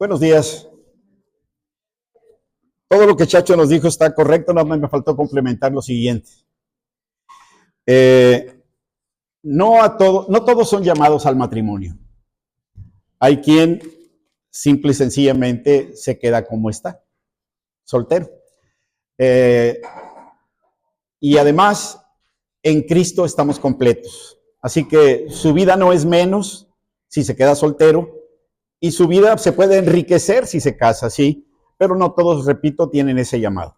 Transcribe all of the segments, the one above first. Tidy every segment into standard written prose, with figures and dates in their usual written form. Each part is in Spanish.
Buenos días. Todo lo que Chacho nos dijo está correcto, nada más me faltó complementar lo siguiente. No todos son llamados al matrimonio. Hay quien simple y sencillamente se queda como está, soltero. Y además, en Cristo estamos completos. Así que su vida no es menos si se queda soltero y su vida se puede enriquecer si se casa, sí, pero no todos, repito, tienen ese llamado.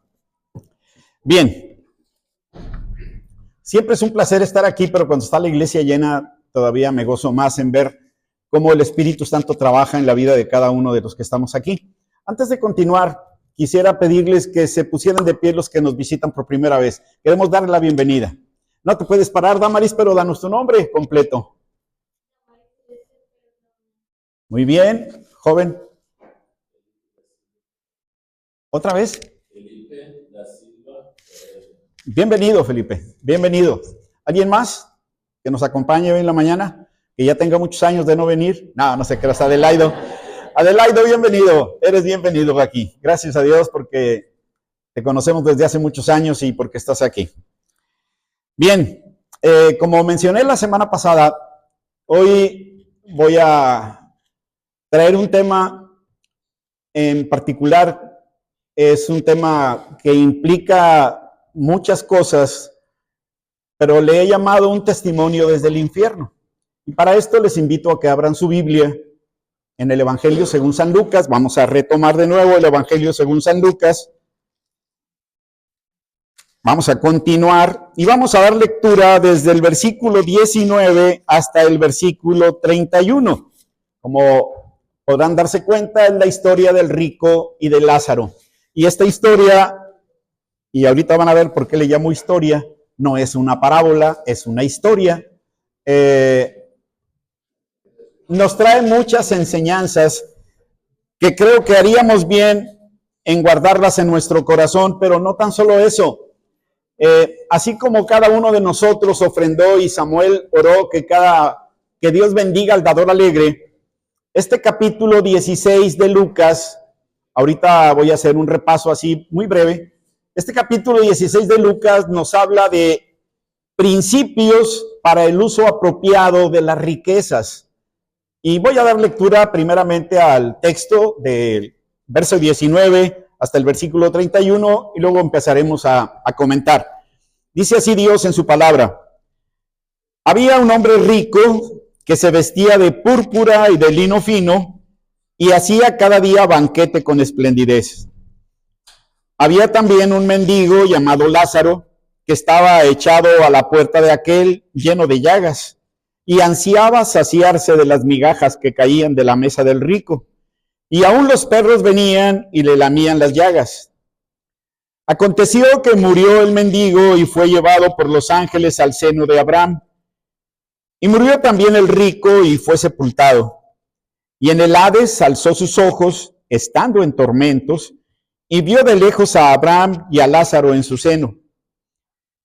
Bien, siempre es un placer estar aquí, pero cuando está la iglesia llena, todavía me gozo más en ver cómo el Espíritu Santo trabaja en la vida de cada uno de los que estamos aquí. Antes de continuar, quisiera pedirles que se pusieran de pie los que nos visitan por primera vez. Queremos darle la bienvenida. No te puedes parar, Damaris, pero danos tu nombre completo. Muy bien, joven. ¿Otra vez? Felipe da Silva. Bienvenido, Felipe. Bienvenido. ¿Alguien más que nos acompañe hoy en la mañana? Que ya tenga muchos años de no venir. No se creas, Adelaido. Adelaido, bienvenido. Eres bienvenido aquí. Gracias a Dios porque te conocemos desde hace muchos años y porque estás aquí. Bien, como mencioné la semana pasada, hoy voy a traer un tema en particular. Es un tema que implica muchas cosas, pero le he llamado un testimonio desde el infierno. Y para esto les invito a que abran su Biblia en el Evangelio según San Lucas. Vamos a retomar de nuevo el Evangelio según San Lucas. Vamos a continuar y vamos a dar lectura desde el versículo 19 hasta el versículo 31. Como podrán darse cuenta, es la historia del rico y de Lázaro. Y esta historia, y ahorita van a ver por qué le llamo historia, no es una parábola, es una historia. Nos trae muchas enseñanzas que creo que haríamos bien en guardarlas en nuestro corazón, pero no tan solo eso. Así como cada uno de nosotros ofrendó y Samuel oró que Dios bendiga al dador alegre, este capítulo 16 de Lucas, ahorita voy a hacer un repaso así muy breve. Este capítulo 16 de Lucas nos habla de principios para el uso apropiado de las riquezas. Y voy a dar lectura primeramente al texto del verso 19 hasta el versículo 31 y luego empezaremos a comentar. Dice así Dios en su palabra: había un hombre rico que se vestía de púrpura y de lino fino y hacía cada día banquete con esplendidez. Había también un mendigo llamado Lázaro que estaba echado a la puerta de aquel lleno de llagas y ansiaba saciarse de las migajas que caían de la mesa del rico. Y aún los perros venían y le lamían las llagas. Aconteció que murió el mendigo y fue llevado por los ángeles al seno de Abraham. Y murió también el rico y fue sepultado. Y en el Hades alzó sus ojos, estando en tormentos, y vio de lejos a Abraham y a Lázaro en su seno.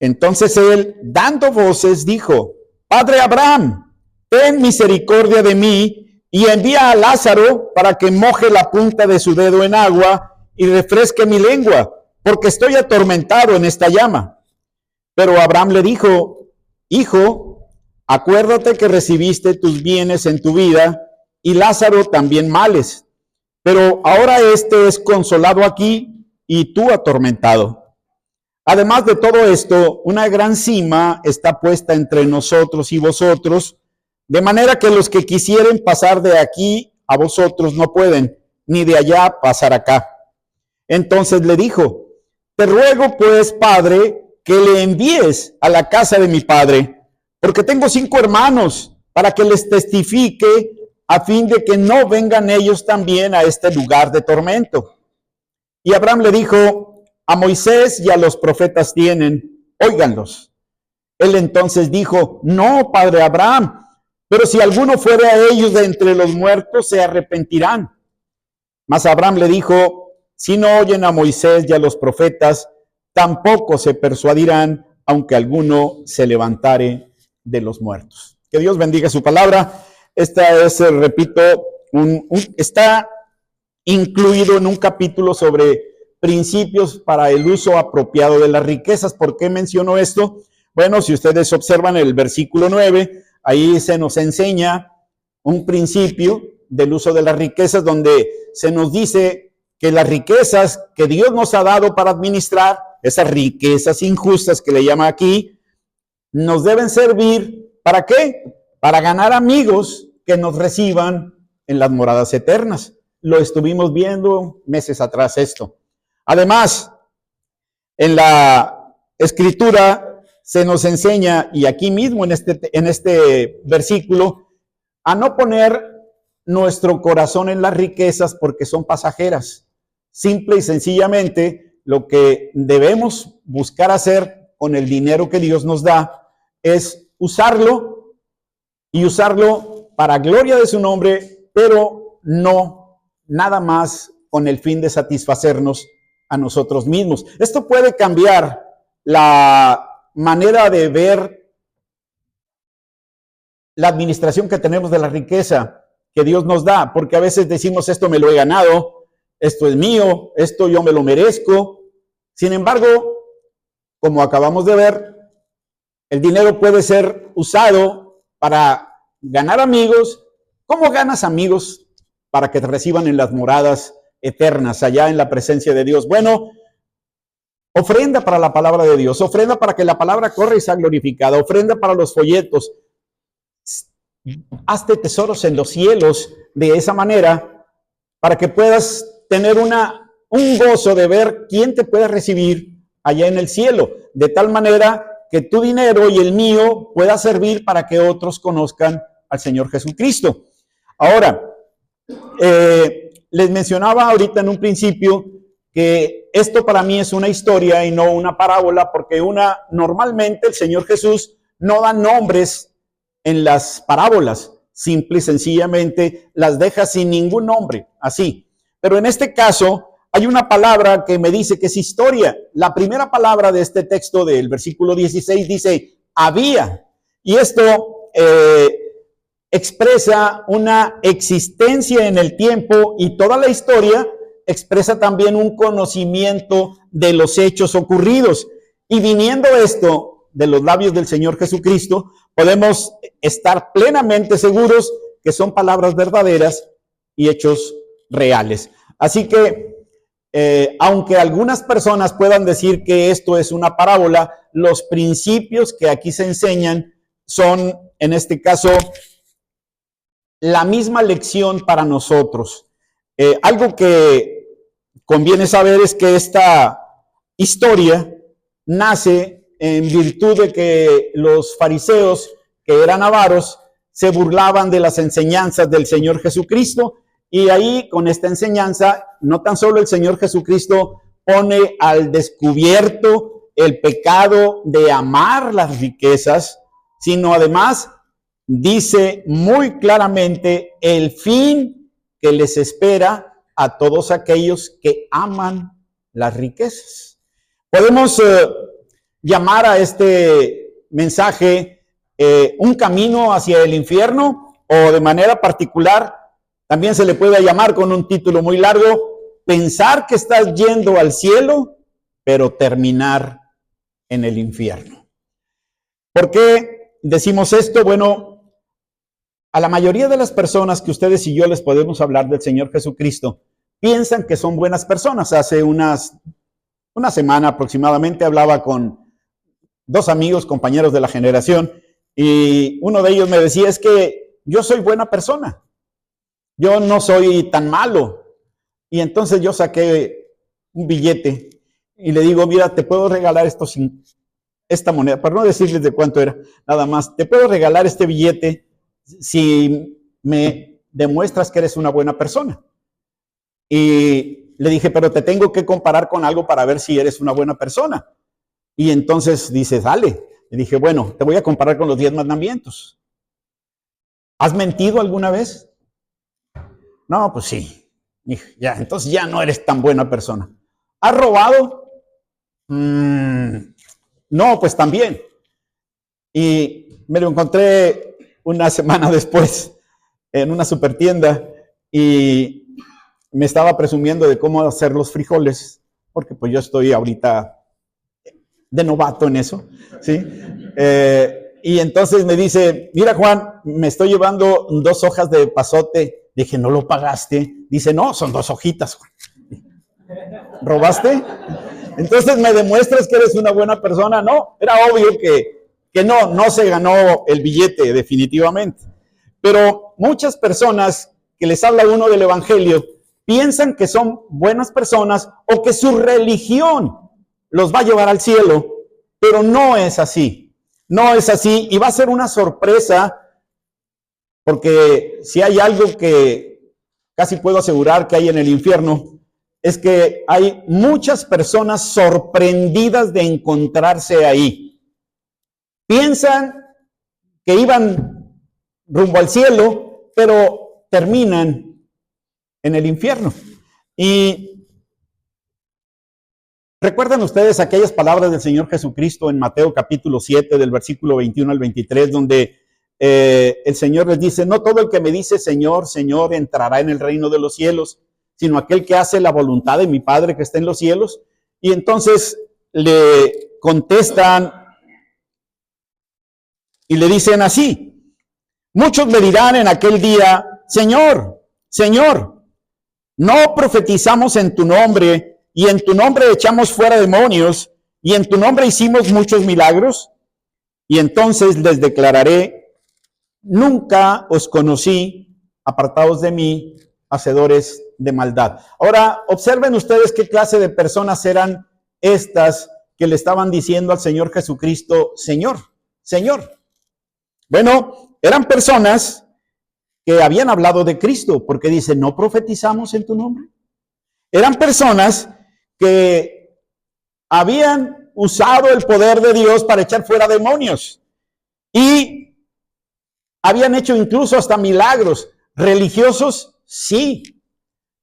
Entonces él, dando voces, dijo: Padre Abraham, ten misericordia de mí y envía a Lázaro para que moje la punta de su dedo en agua y refresque mi lengua, porque estoy atormentado en esta llama. Pero Abraham le dijo: Hijo, acuérdate que recibiste tus bienes en tu vida y Lázaro también males, pero ahora este es consolado aquí y tú atormentado. Además de todo esto, una gran sima está puesta entre nosotros y vosotros, de manera que los que quisieren pasar de aquí a vosotros no pueden, ni de allá pasar acá. Entonces le dijo: te ruego pues, Padre, que le envíes a la casa de mi padre, porque tengo 5 hermanos, para que les testifique, a fin de que no vengan ellos también a este lugar de tormento. Y Abraham le dijo: a Moisés y a los profetas tienen, óiganlos. Él entonces dijo: no, padre Abraham, pero si alguno fuere a ellos de entre los muertos, se arrepentirán. Mas Abraham le dijo: si no oyen a Moisés y a los profetas, tampoco se persuadirán, aunque alguno se levantare de los muertos. Que Dios bendiga su palabra. Esta es, repito, está incluido en un capítulo sobre principios para el uso apropiado de las riquezas. ¿Por qué menciono esto? Bueno, si ustedes observan el versículo 9, ahí se nos enseña un principio del uso de las riquezas, donde se nos dice que las riquezas que Dios nos ha dado para administrar, esas riquezas injustas que le llama aquí, nos deben servir, ¿para qué? Para ganar amigos que nos reciban en las moradas eternas. Lo estuvimos viendo meses atrás esto. Además, en la Escritura se nos enseña, y aquí mismo en este versículo, a no poner nuestro corazón en las riquezas porque son pasajeras. Simple y sencillamente, lo que debemos buscar hacer con el dinero que Dios nos da es usarlo y usarlo para gloria de su nombre, pero no nada más con el fin de satisfacernos a nosotros mismos. Esto puede cambiar la manera de ver la administración que tenemos de la riqueza que Dios nos da, porque a veces decimos, esto me lo he ganado, esto es mío, esto yo me lo merezco. Sin embargo, como acabamos de ver, el dinero puede ser usado para ganar amigos. ¿Cómo ganas amigos para que te reciban en las moradas eternas, allá en la presencia de Dios? Bueno, ofrenda para la palabra de Dios, ofrenda para que la palabra corra y sea glorificada, ofrenda para los folletos. Hazte tesoros en los cielos de esa manera para que puedas tener un gozo de ver quién te puede recibir allá en el cielo, de tal manera que tu dinero y el mío pueda servir para que otros conozcan al Señor Jesucristo. Ahora, les mencionaba ahorita en un principio que esto para mí es una historia y no una parábola, porque normalmente el Señor Jesús no da nombres en las parábolas, simple y sencillamente las deja sin ningún nombre, así. Pero en este caso hay una palabra que me dice que es historia. La primera palabra de este texto del versículo 16 dice había, y esto expresa una existencia en el tiempo, y toda la historia expresa también un conocimiento de los hechos ocurridos. Y viniendo esto de los labios del Señor Jesucristo, podemos estar plenamente seguros que son palabras verdaderas y hechos reales. Así que, aunque algunas personas puedan decir que esto es una parábola, los principios que aquí se enseñan son, en este caso, la misma lección para nosotros. Algo que conviene saber es que esta historia nace en virtud de que los fariseos, que eran avaros, se burlaban de las enseñanzas del Señor Jesucristo, y ahí con esta enseñanza no tan solo el Señor Jesucristo pone al descubierto el pecado de amar las riquezas, sino además dice muy claramente el fin que les espera a todos aquellos que aman las riquezas. Podemos llamar a este mensaje un camino hacia el infierno, o de manera particular también se le puede llamar con un título muy largo, pensar que estás yendo al cielo, pero terminar en el infierno. ¿Por qué decimos esto? Bueno, a la mayoría de las personas que ustedes y yo les podemos hablar del Señor Jesucristo, piensan que son buenas personas. Hace una semana aproximadamente hablaba con dos amigos, compañeros de la generación, y uno de ellos me decía, es que yo soy buena persona, yo no soy tan malo. Y entonces yo saqué un billete y le digo, mira, te puedo regalar esta moneda, para no decirles de cuánto era, nada más, te puedo regalar este billete si me demuestras que eres una buena persona. Y le dije, pero te tengo que comparar con algo para ver si eres una buena persona. Y entonces dice, dale. Le dije, bueno, te voy a comparar con los 10 mandamientos. ¿Has mentido alguna vez? No, pues sí. Ya, entonces ya no eres tan buena persona. ¿Has robado? No, pues también. Y me lo encontré una semana después en una super tienda y me estaba presumiendo de cómo hacer los frijoles, porque pues yo estoy ahorita de novato en eso, ¿sí? Y entonces me dice, mira Juan, me estoy llevando 2 hojas de pasote. Dije, ¿no lo pagaste? Dice, no, son 2 hojitas, Juan. ¿Robaste? Entonces me demuestras que eres una buena persona. No, era obvio que no se ganó el billete definitivamente. Pero muchas personas que les habla uno del evangelio piensan que son buenas personas o que su religión los va a llevar al cielo, pero no es así. No es así y va a ser una sorpresa, porque si hay algo que casi puedo asegurar que hay en el infierno, es que hay muchas personas sorprendidas de encontrarse ahí. Piensan que iban rumbo al cielo, pero terminan en el infierno. Y ¿recuerdan ustedes aquellas palabras del Señor Jesucristo en Mateo capítulo 7, del versículo 21 al 23, donde el Señor les dice, no todo el que me dice Señor, Señor, entrará en el reino de los cielos, sino aquel que hace la voluntad de mi Padre que está en los cielos? Y entonces le contestan y le dicen así, muchos me dirán en aquel día, Señor, Señor, ¿no profetizamos en tu nombre y en tu nombre echamos fuera demonios y en tu nombre hicimos muchos milagros? Y entonces les declararé, nunca os conocí, apartados de mí, hacedores de maldad. Ahora, observen ustedes qué clase de personas eran estas que le estaban diciendo al Señor Jesucristo, Señor, Señor. Bueno, eran personas que habían hablado de Cristo, porque dice, ¿no profetizamos en tu nombre? Eran personas que habían usado el poder de Dios para echar fuera demonios y habían hecho incluso hasta milagros religiosos, sí,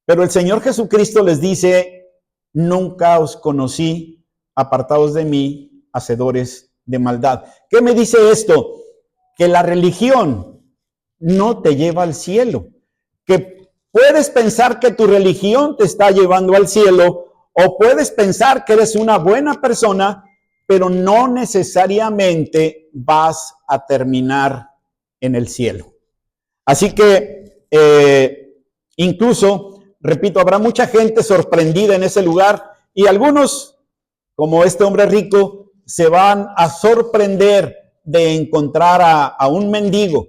pero el Señor Jesucristo les dice, nunca os conocí, apartados de mí, hacedores de maldad. ¿Qué me dice esto? Que la religión no te lleva al cielo, que puedes pensar que tu religión te está llevando al cielo, o puedes pensar que eres una buena persona, pero no necesariamente vas a terminar en el cielo. Así que incluso, repito, habrá mucha gente sorprendida en ese lugar y algunos, como este hombre rico, se van a sorprender de encontrar a un mendigo,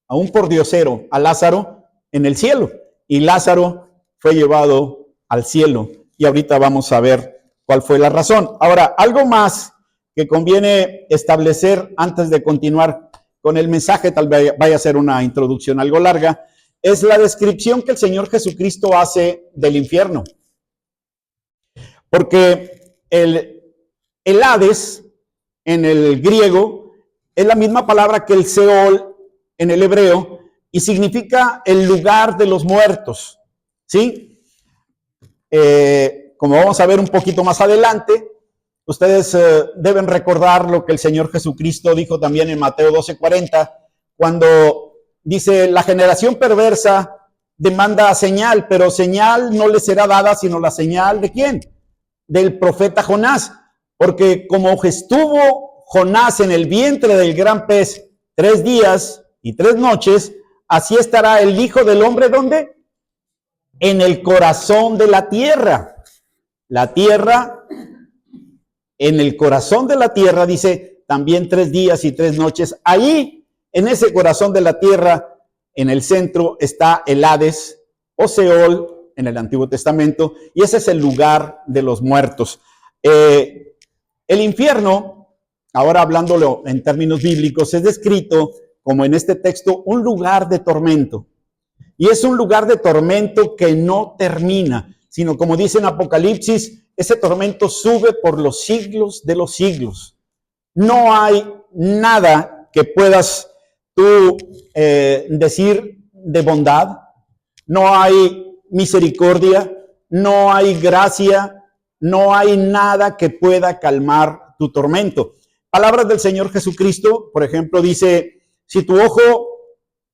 a un pordiosero, a Lázaro en el cielo. Y Lázaro fue llevado al cielo. Y ahorita vamos a ver cuál fue la razón. Ahora, algo más que conviene establecer antes de continuar con el mensaje, tal vez vaya a ser una introducción algo larga, es la descripción que el Señor Jesucristo hace del infierno. Porque el Hades, en el griego, es la misma palabra que el Seol en el hebreo y significa el lugar de los muertos, ¿sí? Como vamos a ver un poquito más adelante, ustedes deben recordar lo que el Señor Jesucristo dijo también en Mateo 12:40, cuando dice, la generación perversa demanda señal, pero señal no le será dada sino la señal ¿de quién? Del profeta Jonás, porque como estuvo Jonás en el vientre del gran pez 3 días y 3 noches, así estará el Hijo del Hombre, ¿dónde? En el corazón de la tierra. La tierra, en el corazón de la tierra, dice, también 3 días y 3 noches. Ahí, en ese corazón de la tierra, en el centro, está el Hades o Seol en el Antiguo Testamento, y ese es el lugar de los muertos. El infierno, ahora hablándolo en términos bíblicos, es descrito como en este texto un lugar de tormento. Y es un lugar de tormento que no termina, sino como dice en Apocalipsis, ese tormento sube por los siglos de los siglos. No hay nada que puedas tú decir de bondad, no hay misericordia, no hay gracia, no hay nada que pueda calmar tu tormento. Palabras del Señor Jesucristo, por ejemplo, dice, si tu ojo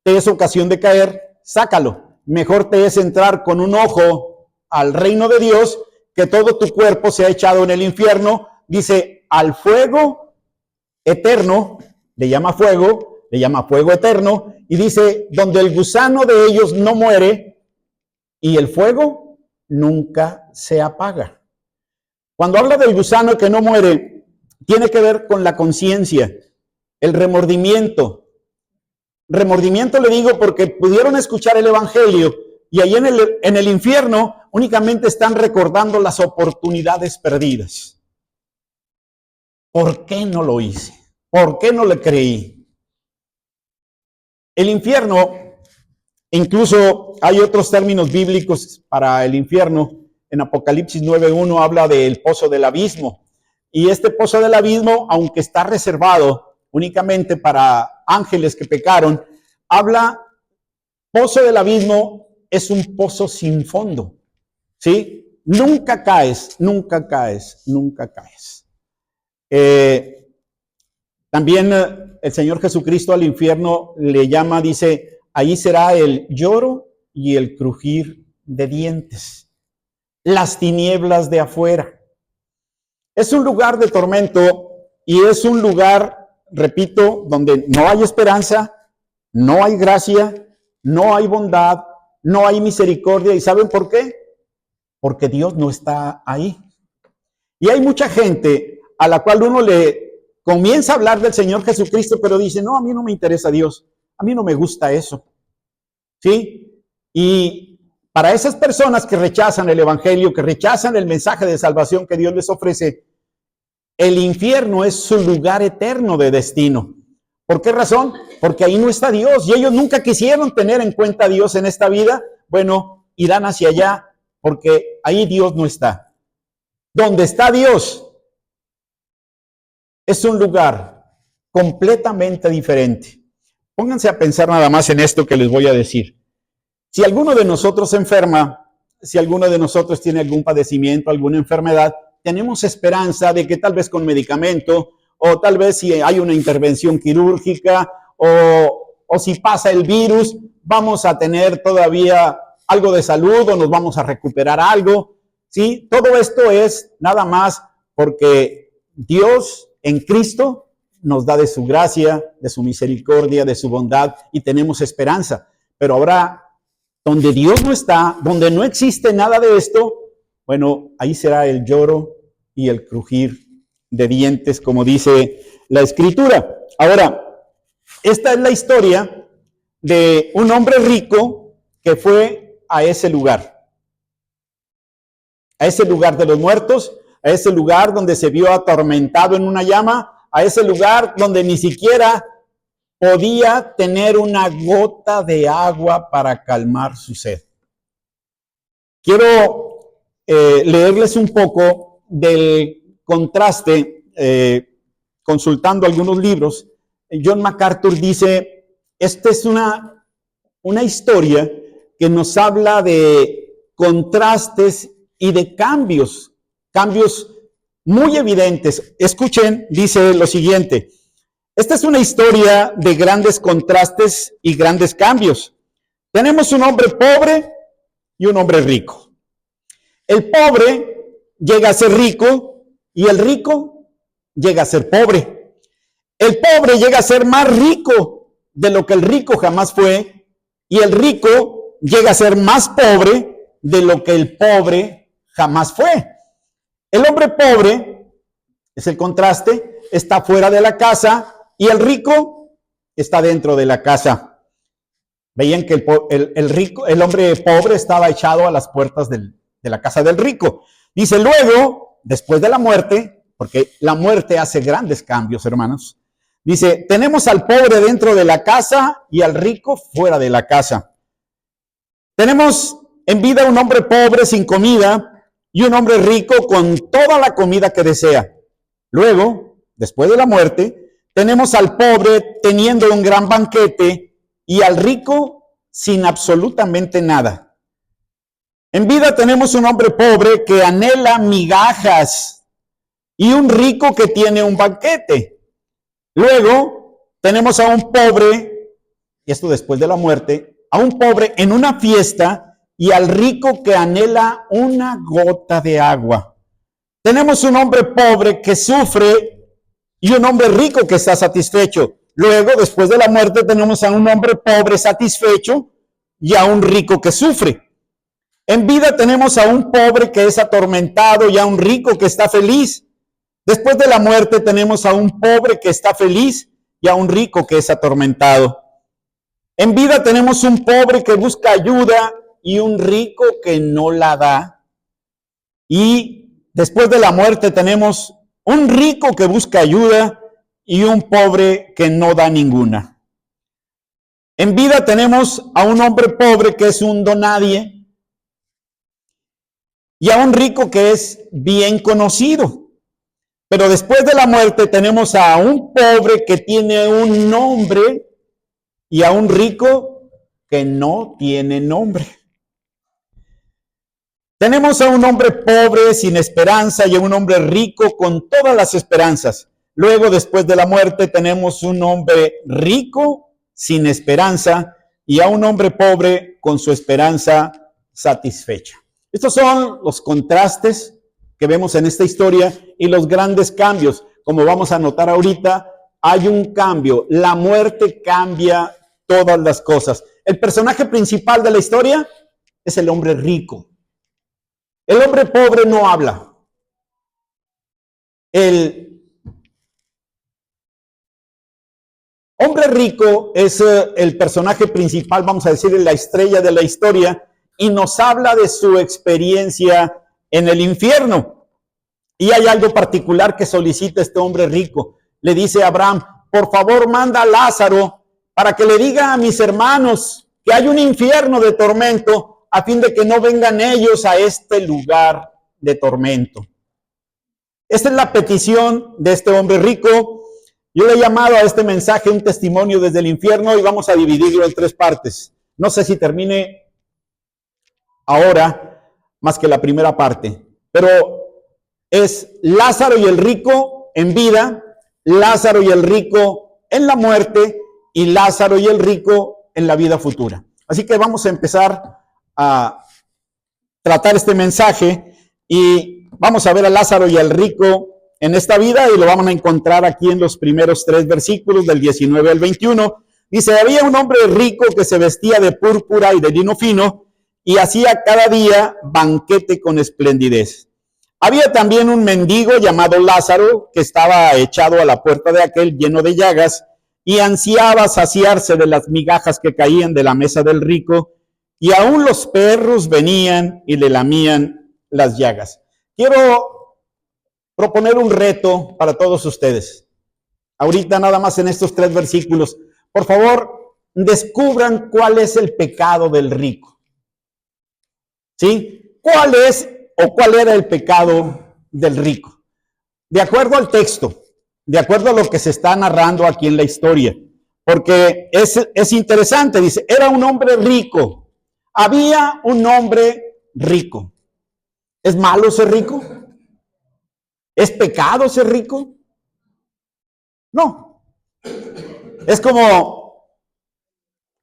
te es ocasión de caer, sácalo. mejor te es entrar con un ojo al reino de Dios, que todo tu cuerpo sea echado en el infierno. Dice, al fuego eterno, le llama fuego eterno, y dice, donde el gusano de ellos no muere y el fuego nunca se apaga. Cuando habla del gusano que no muere, tiene que ver con la conciencia, el remordimiento. Remordimiento le digo porque pudieron escuchar el evangelio y ahí en el infierno únicamente están recordando las oportunidades perdidas. ¿Por qué no lo hice? ¿Por qué no le creí? El infierno, incluso hay otros términos bíblicos para el infierno. En Apocalipsis 9:1 habla del pozo del abismo. Y este pozo del abismo, aunque está reservado únicamente para ángeles que pecaron, habla, pozo del abismo es un pozo sin fondo, ¿sí? Nunca caes, nunca caes, nunca caes. También el Señor Jesucristo al infierno le llama, dice, ahí será el lloro y el crujir de dientes, las tinieblas de afuera. Es un lugar de tormento y es un lugar, repito, donde no hay esperanza, no hay gracia, no hay bondad, no hay misericordia. ¿Y saben por qué? Porque Dios no está ahí. Y hay mucha gente a la cual uno le comienza a hablar del Señor Jesucristo, pero dice, no, a mí no me interesa Dios, a mí no me gusta eso. ¿Sí? Y para esas personas que rechazan el evangelio, que rechazan el mensaje de salvación que Dios les ofrece, el infierno es su lugar eterno de destino. ¿Por qué razón? Porque ahí no está Dios y ellos nunca quisieron tener en cuenta a Dios en esta vida. Bueno, irán hacia allá porque ahí Dios no está. Donde está Dios es un lugar completamente diferente. Pónganse a pensar nada más en esto que les voy a decir. Si alguno de nosotros se enferma, si alguno de nosotros tiene algún padecimiento, alguna enfermedad, tenemos esperanza de que tal vez con medicamento, o tal vez si hay una intervención quirúrgica, o si pasa el virus, vamos a tener todavía algo de salud o nos vamos a recuperar algo. ¿Sí? Todo esto es nada más porque Dios en Cristo nos da de su gracia, de su misericordia, de su bondad y tenemos esperanza. Pero ahora, donde Dios no está, donde no existe nada de esto, bueno, ahí será el lloro y el crujir de dientes, como dice la Escritura. Ahora, esta es la historia de un hombre rico que fue a ese lugar de los muertos, a ese lugar donde se vio atormentado en una llama, a ese lugar donde ni siquiera podía tener una gota de agua para calmar su sed. Quiero leerles un poco del contraste, consultando algunos libros. John MacArthur dice, esta es una historia que nos habla de contrastes y de cambios muy evidentes. Escuchen, dice lo siguiente. Esta es una historia de grandes contrastes y grandes cambios. Tenemos un hombre pobre y un hombre rico. El pobre llega a ser rico y el rico llega a ser pobre. El pobre llega a ser más rico de lo que el rico jamás fue y el rico llega a ser más pobre de lo que el pobre jamás fue. El hombre pobre, es el contraste, está fuera de la casa y el rico está dentro de la casa. Veían que el hombre pobre estaba echado a las puertas de la casa del rico. Dice luego, después de la muerte, porque la muerte hace grandes cambios, hermanos. Dice, tenemos al pobre dentro de la casa y al rico fuera de la casa. Tenemos en vida un hombre pobre sin comida y un hombre rico con toda la comida que desea. Luego, después de la muerte, tenemos al pobre teniendo un gran banquete y al rico sin absolutamente nada. En vida tenemos un hombre pobre que anhela migajas y un rico que tiene un banquete. Luego tenemos a un pobre, y esto después de la muerte, a un pobre en una fiesta y al rico que anhela una gota de agua. Tenemos un hombre pobre que sufre y un hombre rico que está satisfecho. Luego, después de la muerte, tenemos a un hombre pobre satisfecho y a un rico que sufre. En vida tenemos a un pobre que es atormentado y a un rico que está feliz. Después de la muerte tenemos a un pobre que está feliz y a un rico que es atormentado. En vida tenemos un pobre que busca ayuda y un rico que no la da. Y después de la muerte tenemos un rico que busca ayuda y un pobre que no da ninguna. En vida tenemos a un hombre pobre que es un donadie y a un rico que es bien conocido. Pero después de la muerte tenemos a un pobre que tiene un nombre y a un rico que no tiene nombre. Tenemos a un hombre pobre sin esperanza y a un hombre rico con todas las esperanzas. Luego, después de la muerte, tenemos un hombre rico sin esperanza y a un hombre pobre con su esperanza satisfecha. Estos son los contrastes que vemos en esta historia y los grandes cambios. Como vamos a notar ahorita, hay un cambio. La muerte cambia todas las cosas. El personaje principal de la historia es el hombre rico. El hombre pobre no habla. El hombre rico es el personaje principal, vamos a decir, la estrella de la historia, y nos habla de su experiencia en el infierno. Y hay algo particular que solicita este hombre rico. Le dice a Abraham, por favor, manda a Lázaro para que le diga a mis hermanos que hay un infierno de tormento a fin de que no vengan ellos a este lugar de tormento. Esta es la petición de este hombre rico. Yo le he llamado a este mensaje un testimonio desde el infierno y vamos a dividirlo en 3 partes. No sé si termine ahora más que la primera parte, pero es Lázaro y el rico en vida, Lázaro y el rico en la muerte y Lázaro y el rico en la vida futura. Así que vamos a empezar a tratar este mensaje y vamos a ver a Lázaro y al rico en esta vida y lo vamos a encontrar aquí en los primeros 3 versículos del 19 al 21. Dice, había un hombre rico que se vestía de púrpura y de lino fino y hacía cada día banquete con esplendidez. Había también un mendigo llamado Lázaro que estaba echado a la puerta de aquel lleno de llagas y ansiaba saciarse de las migajas que caían de la mesa del rico, y aún los perros venían y le lamían las llagas. Quiero proponer un reto para todos ustedes. Ahorita nada más en estos 3 versículos. Por favor, descubran cuál es el pecado del rico. ¿Sí? ¿Cuál es o cuál era el pecado del rico? De acuerdo al texto, de acuerdo a lo que se está narrando aquí en la historia. Porque es interesante, dice, era un hombre rico. Había un hombre rico. ¿Es malo ser rico? ¿Es pecado ser rico? No. Es como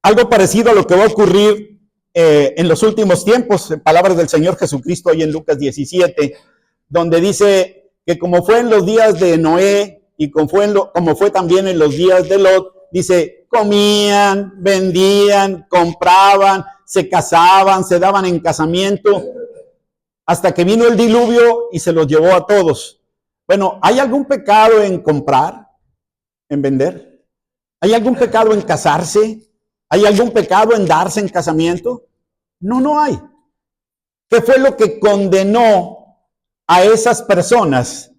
algo parecido a lo que va a ocurrir en los últimos tiempos, en palabras del Señor Jesucristo ahí en Lucas 17, donde dice que como fue en los días de Noé y como fue también en los días de Lot, dice, comían, vendían, compraban, se casaban, se daban en casamiento, hasta que vino el diluvio y se los llevó a todos. Bueno, ¿hay algún pecado en comprar, en vender? ¿Hay algún pecado en casarse? ¿Hay algún pecado en darse en casamiento? No, no hay. ¿Qué fue lo que condenó a esas personas?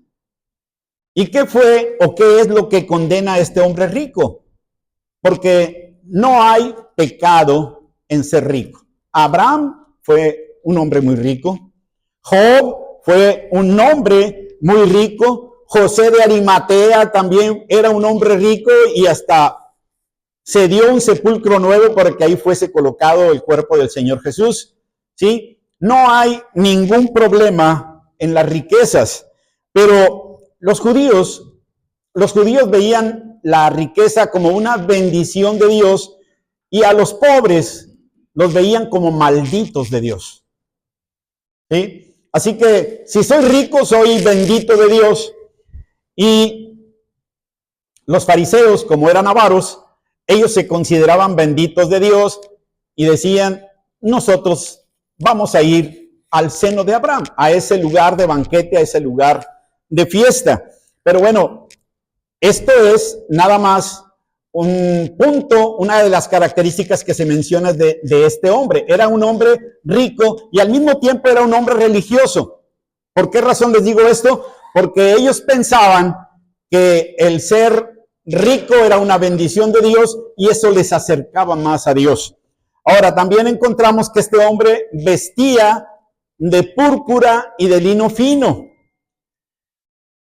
¿Y qué fue o qué es lo que condena a este hombre rico? Porque no hay pecado en ser rico. Abraham fue un hombre muy rico. Job fue un hombre muy rico. José de Arimatea también era un hombre rico y hasta se dio un sepulcro nuevo porque ahí fuese colocado el cuerpo del Señor Jesús. ¿Sí? No hay ningún problema en las riquezas, pero los judíos veían la riqueza como una bendición de Dios y a los pobres los veían como malditos de Dios. ¿Sí? Así que si soy rico, soy bendito de Dios. Y los fariseos, como eran avaros, ellos se consideraban benditos de Dios y decían, nosotros vamos a ir al seno de Abraham, a ese lugar de banquete, a ese lugar de fiesta. Pero bueno, esto es nada más un punto, una de las características que se menciona de este hombre. Era un hombre rico y al mismo tiempo era un hombre religioso. ¿Por qué razón les digo esto? Porque ellos pensaban que el ser rico era una bendición de Dios y eso les acercaba más a Dios. Ahora, también encontramos que este hombre vestía de púrpura y de lino fino.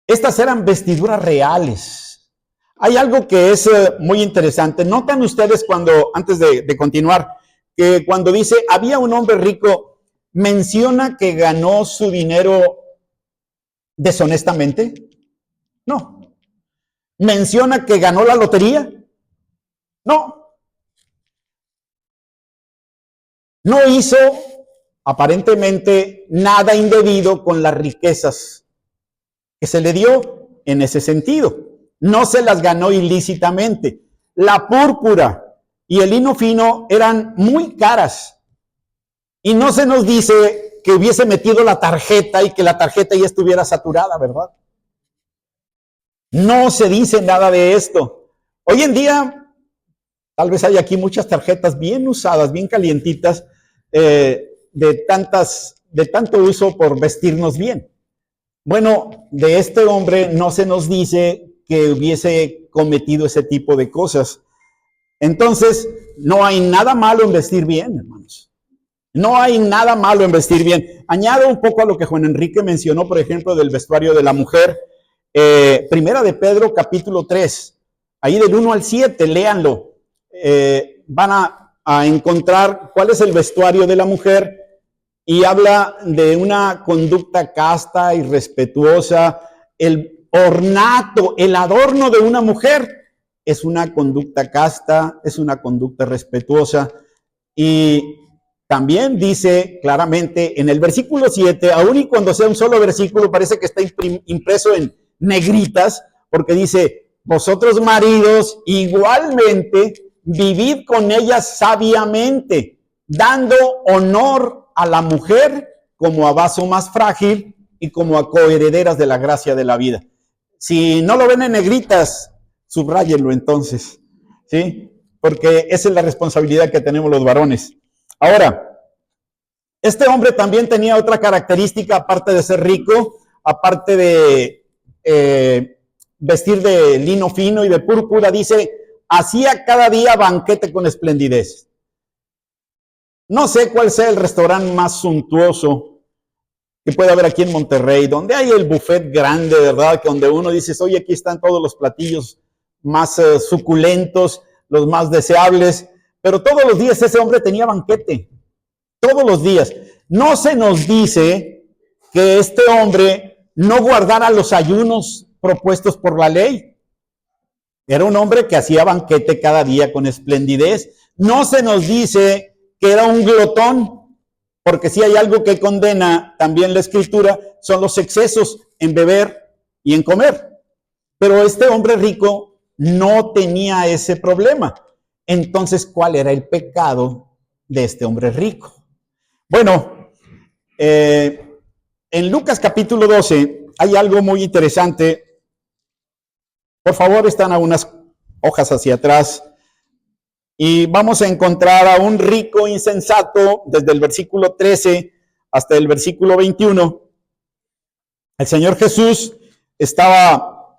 Estas eran vestiduras reales. Hay algo que es muy interesante. ¿Notan ustedes cuando, antes de continuar, que cuando dice, había un hombre rico, menciona que ganó su dinero deshonestamente? No. ¿Menciona que ganó la lotería? No. No hizo aparentemente nada indebido con las riquezas que se le dio en ese sentido. No se las ganó ilícitamente. La púrpura y el lino fino eran muy caras. Y no se nos dice que hubiese metido la tarjeta y que la tarjeta ya estuviera saturada, ¿verdad? No se dice nada de esto. Hoy en día, tal vez hay aquí muchas tarjetas bien usadas, bien calientitas, de tanto uso por vestirnos bien. Bueno, de este hombre no se nos dice que hubiese cometido ese tipo de cosas. Entonces, no hay nada malo en vestir bien, hermanos. No hay nada malo en vestir bien. Añado un poco a lo que Juan Enrique mencionó, por ejemplo, del vestuario de la mujer. Primera de Pedro, capítulo 3. Ahí del 1 al 7, léanlo. Van a encontrar cuál es el vestuario de la mujer y habla de una conducta casta y respetuosa. El ornato, el adorno de una mujer es una conducta casta, es una conducta respetuosa. Y también dice claramente en el versículo 7, aun y cuando sea un solo versículo, parece que está impreso en negritas, porque dice, vosotros maridos igualmente vivid con ellas sabiamente, dando honor a la mujer como a vaso más frágil y como a coherederas de la gracia de la vida. Si no lo ven en negritas, subráyenlo entonces, ¿sí? Porque esa es la responsabilidad que tenemos los varones. Ahora, este hombre también tenía otra característica, aparte de ser rico, aparte de vestir de lino fino y de púrpura, dice, hacía cada día banquete con esplendidez. No sé cuál sea el restaurante más suntuoso que puede haber aquí en Monterrey, donde hay el buffet grande, ¿verdad? Que donde uno dice, oye, aquí están todos los platillos más suculentos, los más deseables, pero todos los días ese hombre tenía banquete, todos los días. No se nos dice que este hombre no guardara los ayunos propuestos por la ley. Era un hombre que hacía banquete cada día con esplendidez. No se nos dice que era un glotón, porque si hay algo que condena también la Escritura, son los excesos en beber y en comer. Pero este hombre rico no tenía ese problema. Entonces, ¿cuál era el pecado de este hombre rico? Bueno, en Lucas capítulo 12 hay algo muy interesante. Por favor, están a unas hojas hacia atrás. Y vamos a encontrar a un rico insensato desde el versículo 13 hasta el versículo 21. El Señor Jesús estaba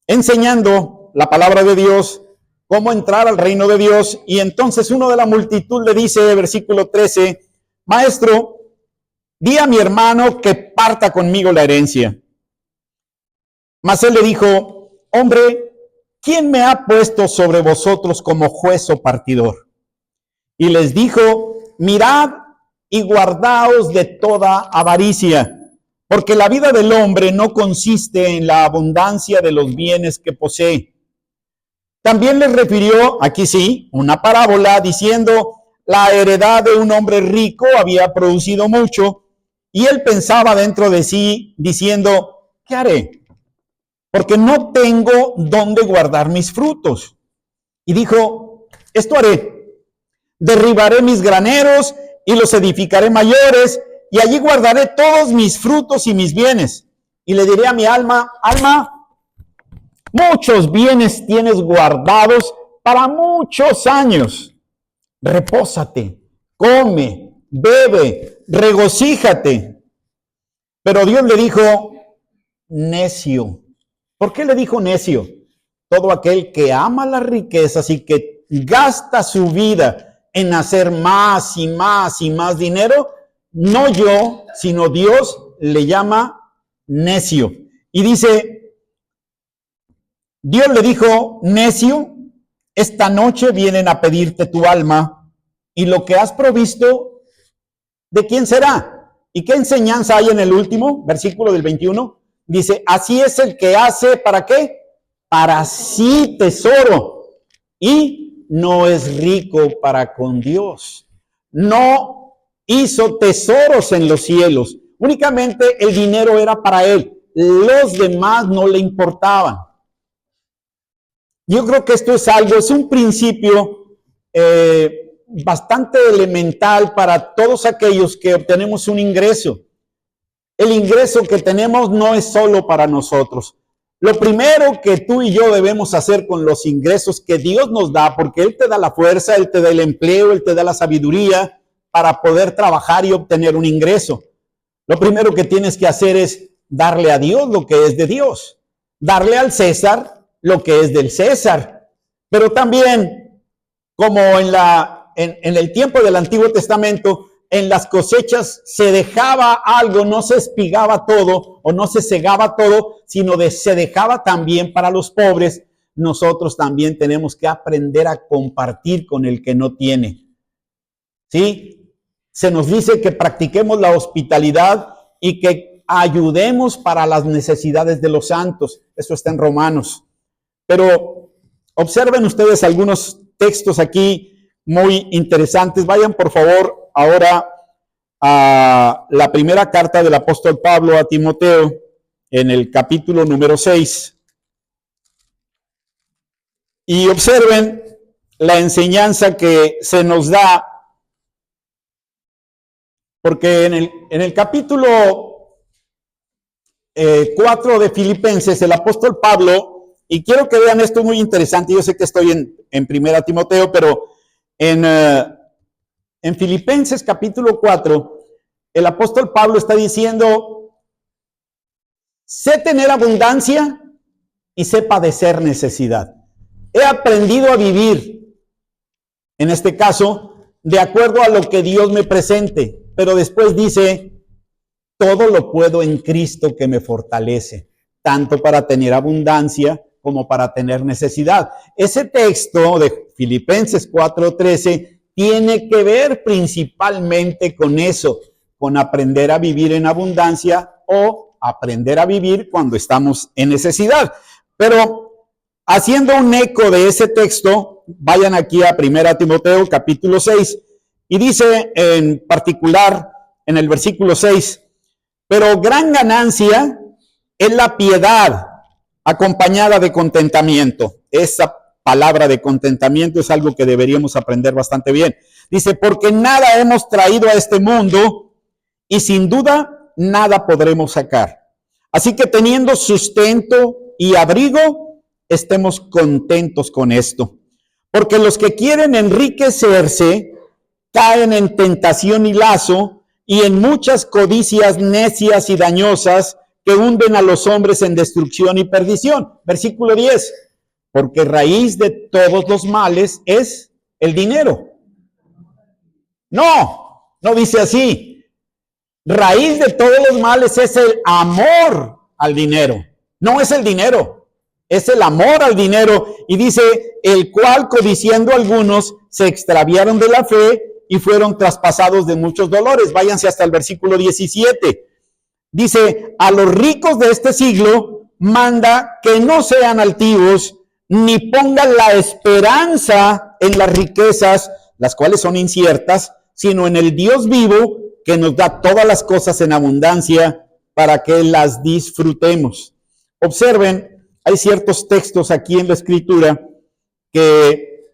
enseñando la palabra de Dios, cómo entrar al reino de Dios. Y entonces uno de la multitud le dice, versículo 13, Maestro, di a mi hermano que parta conmigo la herencia. Mas él le dijo, hombre, ¿quién me ha puesto sobre vosotros como juez o partidor? Y les dijo, mirad y guardaos de toda avaricia, porque la vida del hombre no consiste en la abundancia de los bienes que posee. También les refirió, aquí sí, una parábola diciendo, la heredad de un hombre rico había producido mucho y él pensaba dentro de sí diciendo, ¿qué haré? Porque no tengo dónde guardar mis frutos. Y dijo, esto haré, derribaré mis graneros y los edificaré mayores y allí guardaré todos mis frutos y mis bienes. Y le diré a mi alma, alma, muchos bienes tienes guardados para muchos años. Repósate, come, bebe, regocíjate. Pero Dios le dijo, necio. ¿Por qué le dijo necio? Todo aquel que ama las riquezas y que gasta su vida en hacer más y más y más dinero, no yo, sino Dios le llama necio. Y dice, Dios le dijo, necio, esta noche vienen a pedirte tu alma y lo que has provisto, ¿de quién será? ¿Y qué enseñanza hay en el último versículo del 21? Dice, así es el que hace, ¿para qué? Para sí tesoro y no es rico para con Dios. No hizo tesoros en los cielos. Únicamente el dinero era para él. Los demás no le importaban. Yo creo que esto es un principio bastante elemental para todos aquellos que obtenemos un ingreso. El ingreso que tenemos no es solo para nosotros. Lo primero que tú y yo debemos hacer con los ingresos que Dios nos da, porque Él te da la fuerza, Él te da el empleo, Él te da la sabiduría para poder trabajar y obtener un ingreso. Lo primero que tienes que hacer es darle a Dios lo que es de Dios, darle al César lo que es del César. Pero también, como en el tiempo del Antiguo Testamento, en las cosechas se dejaba algo, no se espigaba todo o no se cegaba todo, sino se dejaba también para los pobres. Nosotros también tenemos que aprender a compartir con el que no tiene. ¿Sí? Se nos dice que practiquemos la hospitalidad y que ayudemos para las necesidades de los santos. Eso está en Romanos. Pero observen ustedes algunos textos aquí muy interesantes. Vayan por favor ahora a la primera carta del apóstol Pablo a Timoteo en el capítulo número 6. Y observen la enseñanza que se nos da, porque en el capítulo 4 de Filipenses, el apóstol Pablo, y quiero que vean esto muy interesante, yo sé que estoy en primera Timoteo, pero en Filipenses capítulo 4, el apóstol Pablo está diciendo, sé tener abundancia y sé padecer necesidad. He aprendido a vivir, en este caso, de acuerdo a lo que Dios me presente. Pero después dice, todo lo puedo en Cristo que me fortalece, tanto para tener abundancia como para tener necesidad. Ese texto de Filipenses 4:13 tiene que ver principalmente con eso, con aprender a vivir en abundancia o aprender a vivir cuando estamos en necesidad. Pero haciendo un eco de ese texto, vayan aquí a 1 Timoteo capítulo 6 y dice en particular en el versículo 6, pero gran ganancia es la piedad acompañada de contentamiento. Esa palabra de contentamiento es algo que deberíamos aprender bastante bien. Dice, porque nada hemos traído a este mundo y sin duda nada podremos sacar. Así que teniendo sustento y abrigo, estemos contentos con esto. Porque los que quieren enriquecerse caen en tentación y lazo y en muchas codicias necias y dañosas que hunden a los hombres en destrucción y perdición. Versículo 10. Porque raíz de todos los males es el dinero. No dice así. Raíz de todos los males es el amor al dinero. No es el dinero, es el amor al dinero. Y dice, el cual codiciando algunos se extraviaron de la fe y fueron traspasados de muchos dolores. Váyanse hasta el versículo 17. Dice, a los ricos de este siglo manda que no sean altivos, ni pongan la esperanza en las riquezas, las cuales son inciertas, sino en el Dios vivo que nos da todas las cosas en abundancia para que las disfrutemos. Observen, hay ciertos textos aquí en la Escritura que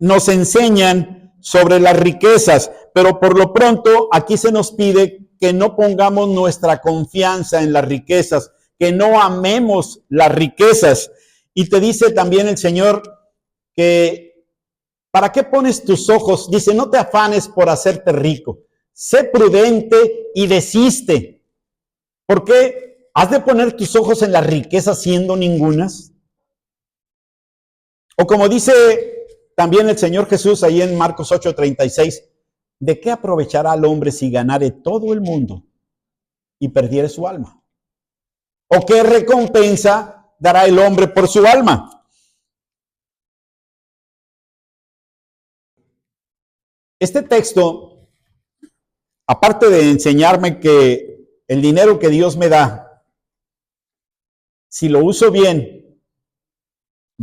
nos enseñan sobre las riquezas, pero por lo pronto aquí se nos pide que no pongamos nuestra confianza en las riquezas, que no amemos las riquezas. Y te dice también el Señor que ¿para qué pones tus ojos? Dice, no te afanes por hacerte rico. Sé prudente y desiste. ¿Por qué has de poner tus ojos en las riquezas siendo ningunas? O como dice también el Señor Jesús ahí en Marcos 8:36, ¿de qué aprovechará al hombre si ganare todo el mundo y perdiere su alma? ¿O qué recompensa dará el hombre por su alma? Este texto, aparte de enseñarme que el dinero que Dios me da, si lo uso bien,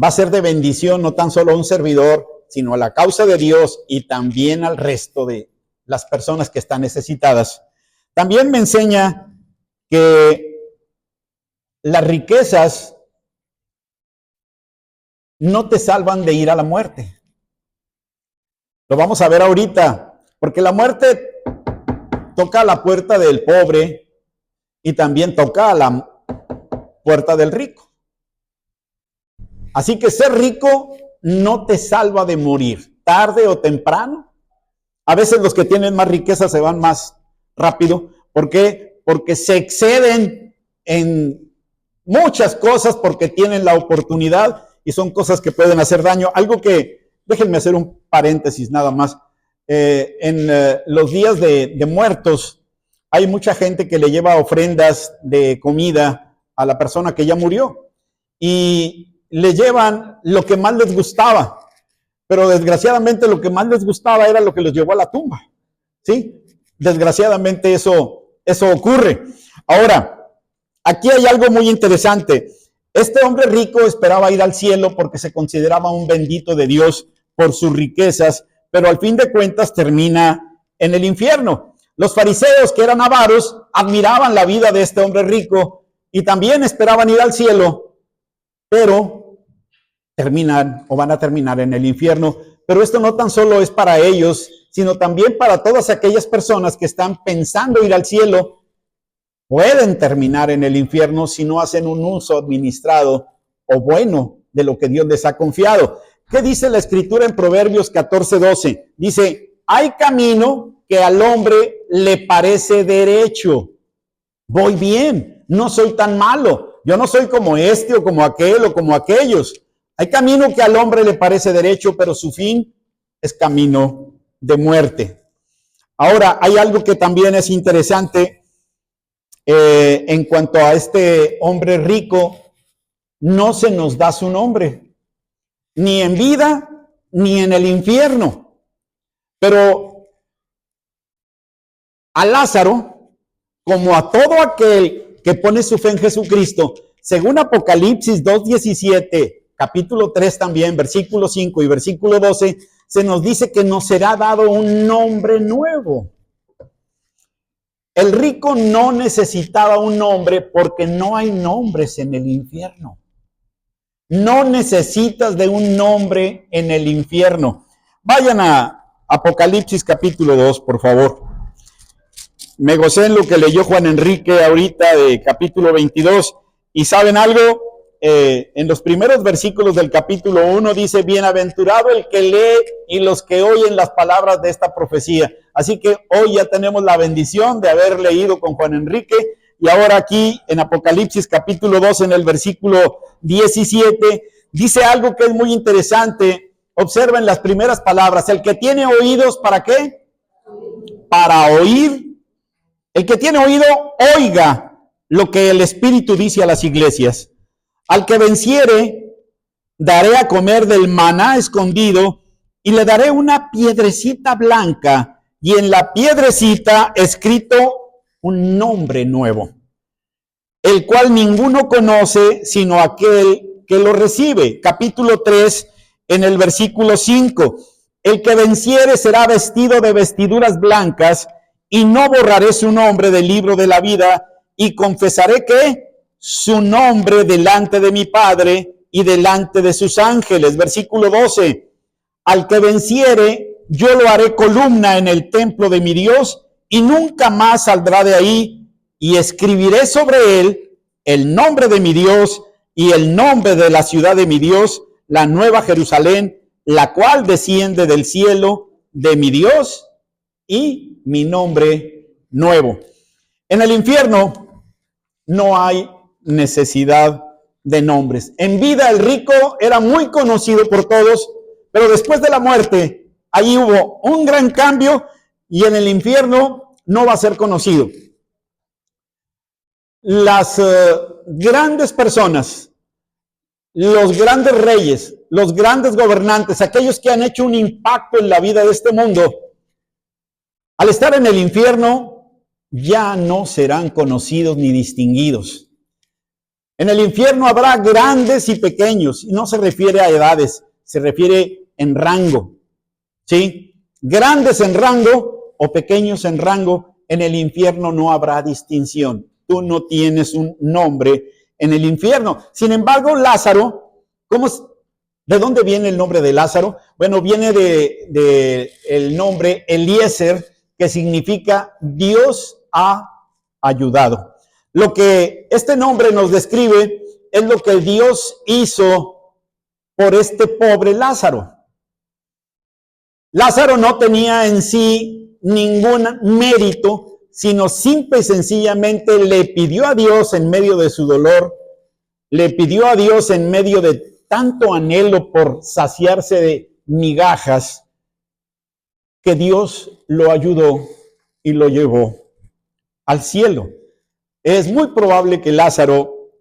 va a ser de bendición no tan solo a un servidor, sino a la causa de Dios y también al resto de las personas que están necesitadas. También me enseña que las riquezas no te salvan de ir a la muerte. Lo vamos a ver ahorita, porque la muerte toca a la puerta del pobre y también toca a la puerta del rico. Así que ser rico no te salva de morir, tarde o temprano. A veces los que tienen más riqueza se van más rápido. ¿Por qué? Porque se exceden en muchas cosas porque tienen la oportunidad y son cosas que pueden hacer daño. Algo que, déjenme hacer un paréntesis nada más. En los días de muertos hay mucha gente que le lleva ofrendas de comida a la persona que ya murió y le llevan lo que más les gustaba, pero desgraciadamente lo que más les gustaba era lo que los llevó a la tumba, ¿sí? Desgraciadamente eso ocurre. Ahora, aquí hay algo muy interesante. Este hombre rico esperaba ir al cielo porque se consideraba un bendito de Dios por sus riquezas, pero al fin de cuentas termina en el infierno. Los fariseos, que eran avaros, admiraban la vida de este hombre rico y también esperaban ir al cielo, pero terminan o van a terminar en el infierno. Pero esto no tan solo es para ellos, sino también para todas aquellas personas que están pensando ir al cielo. Pueden terminar en el infierno si no hacen un uso administrado o bueno de lo que Dios les ha confiado. ¿Qué dice la Escritura en Proverbios 14:12? Dice, hay camino que al hombre le parece derecho. Voy bien, no soy tan malo. Yo no soy como este o como aquel o como aquellos. Hay camino que al hombre le parece derecho, pero su fin es camino de muerte. Ahora, hay algo que también es interesante en cuanto a este hombre rico. No se nos da su nombre, ni en vida, ni en el infierno. Pero a Lázaro, como a todo aquel que pone su fe en Jesucristo, según Apocalipsis 2:17, capítulo 3 también, versículo 5 y versículo 12, se nos dice que nos será dado un nombre nuevo. El rico no necesitaba un nombre porque no hay nombres en el infierno. No necesitas de un nombre en el infierno. Vayan a Apocalipsis capítulo 2, por favor. Me gocé en lo que leyó Juan Enrique ahorita de capítulo 22. ¿Y saben algo? En los primeros versículos del capítulo 1 dice, bienaventurado el que lee y los que oyen las palabras de esta profecía. Así que hoy ya tenemos la bendición de haber leído con Juan Enrique. Y ahora aquí en Apocalipsis capítulo 2 en el versículo 17 dice algo que es muy interesante. Observen las primeras palabras. El que tiene oídos, ¿para qué? Para oír. El que tiene oído, oiga lo que el Espíritu dice a las iglesias. Al que venciere, daré a comer del maná escondido y le daré una piedrecita blanca y en la piedrecita escrito un nombre nuevo, el cual ninguno conoce sino aquel que lo recibe. Capítulo 3 en el versículo 5. El que venciere será vestido de vestiduras blancas, y no borraré su nombre del libro de la vida, y confesaré que su nombre delante de mi Padre y delante de sus ángeles. Versículo 12. Al que venciere, yo lo haré columna en el templo de mi Dios, y nunca más saldrá de ahí, y escribiré sobre él el nombre de mi Dios y el nombre de la ciudad de mi Dios, la nueva Jerusalén, la cual desciende del cielo de mi Dios, y mi nombre nuevo. En el infierno no hay necesidad de nombres. En vida el rico era muy conocido por todos, pero después de la muerte, ahí hubo un gran cambio, y en el infierno no va a ser conocido. Las grandes personas, los grandes reyes, los grandes gobernantes, aquellos que han hecho un impacto en la vida de este mundo, al estar en el infierno, ya no serán conocidos ni distinguidos. En el infierno habrá grandes y pequeños, y no se refiere a edades, se refiere en rango, ¿sí? Grandes en rango o pequeños en rango, en el infierno no habrá distinción. Tú no tienes un nombre en el infierno. Sin embargo, Lázaro, ¿de dónde viene el nombre de Lázaro? Bueno, viene de el nombre Eliezer, que significa Dios ha ayudado. Lo que este nombre nos describe es lo que Dios hizo por este pobre Lázaro. Lázaro no tenía en sí ningún mérito, sino simple y sencillamente le pidió a Dios en medio de su dolor, le pidió a Dios en medio de tanto anhelo por saciarse de migajas, que Dios lo ayudó y lo llevó al cielo. Es muy probable que Lázaro,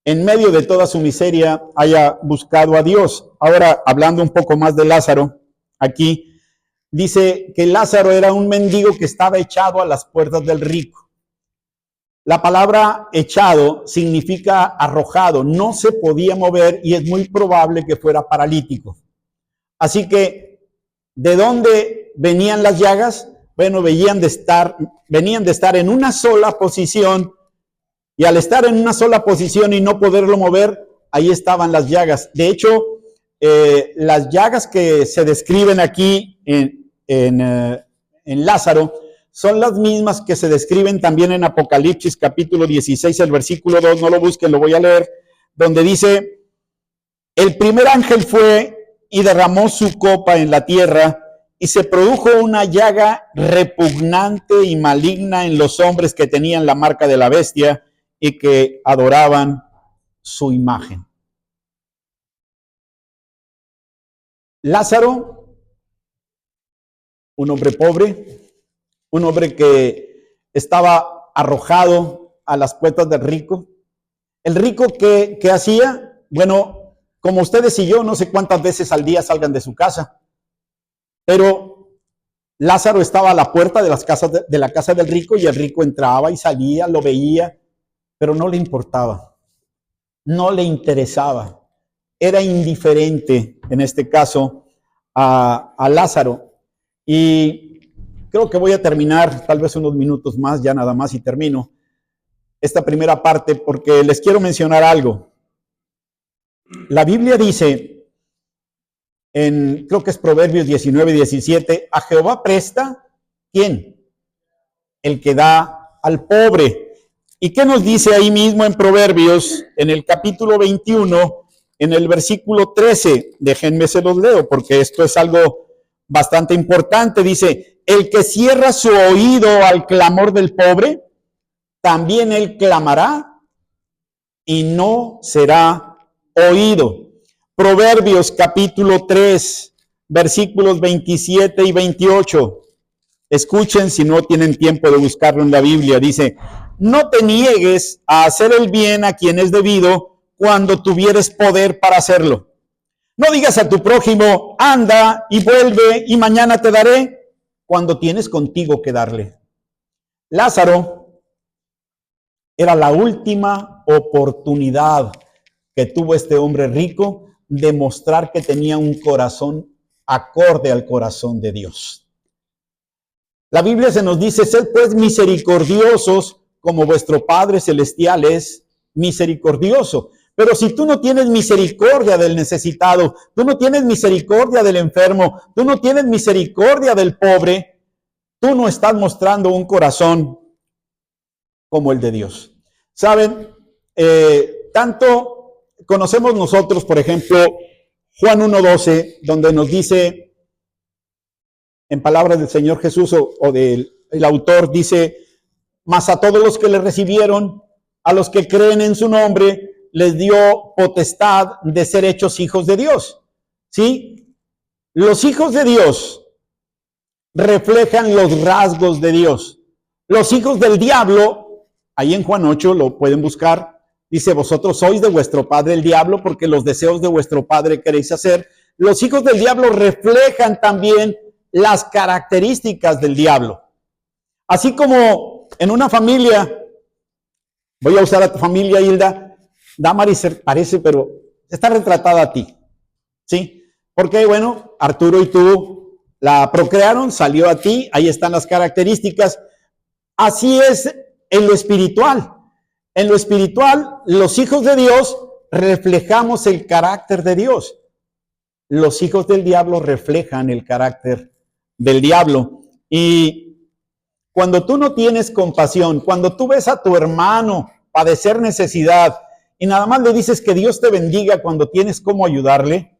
en medio de toda su miseria, haya buscado a Dios. Ahora, hablando un poco más de Lázaro, aquí dice que Lázaro era un mendigo que estaba echado a las puertas del rico. La palabra echado significa arrojado, no se podía mover y es muy probable que fuera paralítico. Así que, ¿de dónde venían las llagas? Bueno, venían de estar en una sola posición, y al estar en una sola posición y no poderlo mover, ahí estaban las llagas. De hecho, las llagas que se describen aquí en Lázaro son las mismas que se describen también en Apocalipsis capítulo 16, el versículo 2, no lo busquen, lo voy a leer, donde dice: el primer ángel fue y derramó su copa en la tierra, y se produjo una llaga repugnante y maligna en los hombres que tenían la marca de la bestia y que adoraban su imagen. Lázaro, un hombre pobre, un hombre que estaba arrojado a las puertas del rico. El rico, ¿qué hacía? Bueno, como ustedes y yo, no sé cuántas veces al día salgan de su casa, pero Lázaro estaba a la puerta de la casa del rico, y el rico entraba y salía, lo veía, pero no le importaba, no le interesaba, era indiferente en este caso a Lázaro. Y creo que voy a terminar tal vez unos minutos más, ya nada más, y termino esta primera parte porque les quiero mencionar algo. La Biblia dice, creo que es Proverbios 19:17, a Jehová presta, ¿quién? El que da al pobre. ¿Y qué nos dice ahí mismo en Proverbios, en el capítulo 21, en el versículo 13? Déjenme se los leo porque esto es algo bastante importante. Dice: el que cierra su oído al clamor del pobre, también él clamará y no será oído. Proverbios capítulo 3, versículos 27 y 28. Escuchen si no tienen tiempo de buscarlo en la Biblia. Dice: no te niegues a hacer el bien a quien es debido cuando tuvieres poder para hacerlo. No digas a tu prójimo: anda y vuelve y mañana te daré, cuando tienes contigo que darle. Lázaro era la última oportunidad que tuvo este hombre rico de mostrar que tenía un corazón acorde al corazón de Dios. La Biblia se nos dice, sed pues misericordiosos como vuestro Padre Celestial es misericordioso. Pero si tú no tienes misericordia del necesitado, tú no tienes misericordia del enfermo, tú no tienes misericordia del pobre, tú no estás mostrando un corazón como el de Dios. ¿Saben? Tanto conocemos nosotros, por ejemplo, Juan 1:12, donde nos dice, en palabras del Señor Jesús o del autor, dice, mas a todos los que le recibieron, a los que creen en su nombre, les dio potestad de ser hechos hijos de Dios. ¿Sí? Los hijos de Dios reflejan los rasgos de Dios. Los hijos del diablo, ahí en Juan 8 lo pueden buscar, dice, vosotros sois de vuestro padre el diablo, porque los deseos de vuestro padre queréis hacer. Los hijos del diablo reflejan también las características del diablo. Así como en una familia, voy a usar a tu familia, Hilda, Damaris parece, pero está retratada a ti, ¿sí? Porque, bueno, Arturo y tú la procrearon, salió a ti, ahí están las características. Así es en lo espiritual. En lo espiritual, los hijos de Dios reflejamos el carácter de Dios. Los hijos del diablo reflejan el carácter del diablo. Y cuando tú no tienes compasión, cuando tú ves a tu hermano padecer necesidad y nada más le dices que Dios te bendiga cuando tienes cómo ayudarle,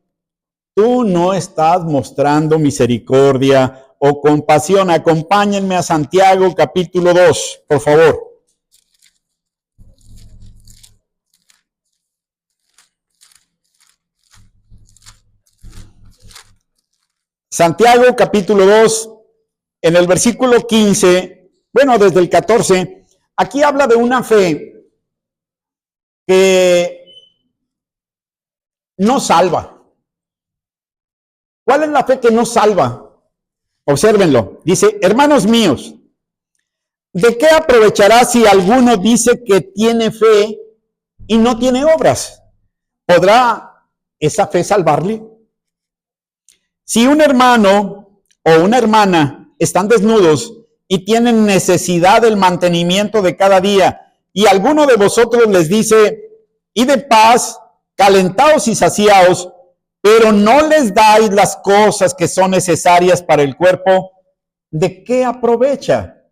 tú no estás mostrando misericordia o compasión. Acompáñenme a Santiago capítulo 2, por favor. Santiago capítulo 2, en el versículo 15, bueno, desde el 14, aquí habla de una fe que no salva. ¿Cuál es la fe que no salva? Obsérvenlo. Dice, hermanos míos, ¿de qué aprovechará si alguno dice que tiene fe y no tiene obras? ¿Podrá esa fe salvarle? Si un hermano o una hermana están desnudos y tienen necesidad del mantenimiento de cada día, y alguno de vosotros les dice, id de paz, calentaos y saciaos, pero no les dais las cosas que son necesarias para el cuerpo, ¿de qué aprovecha?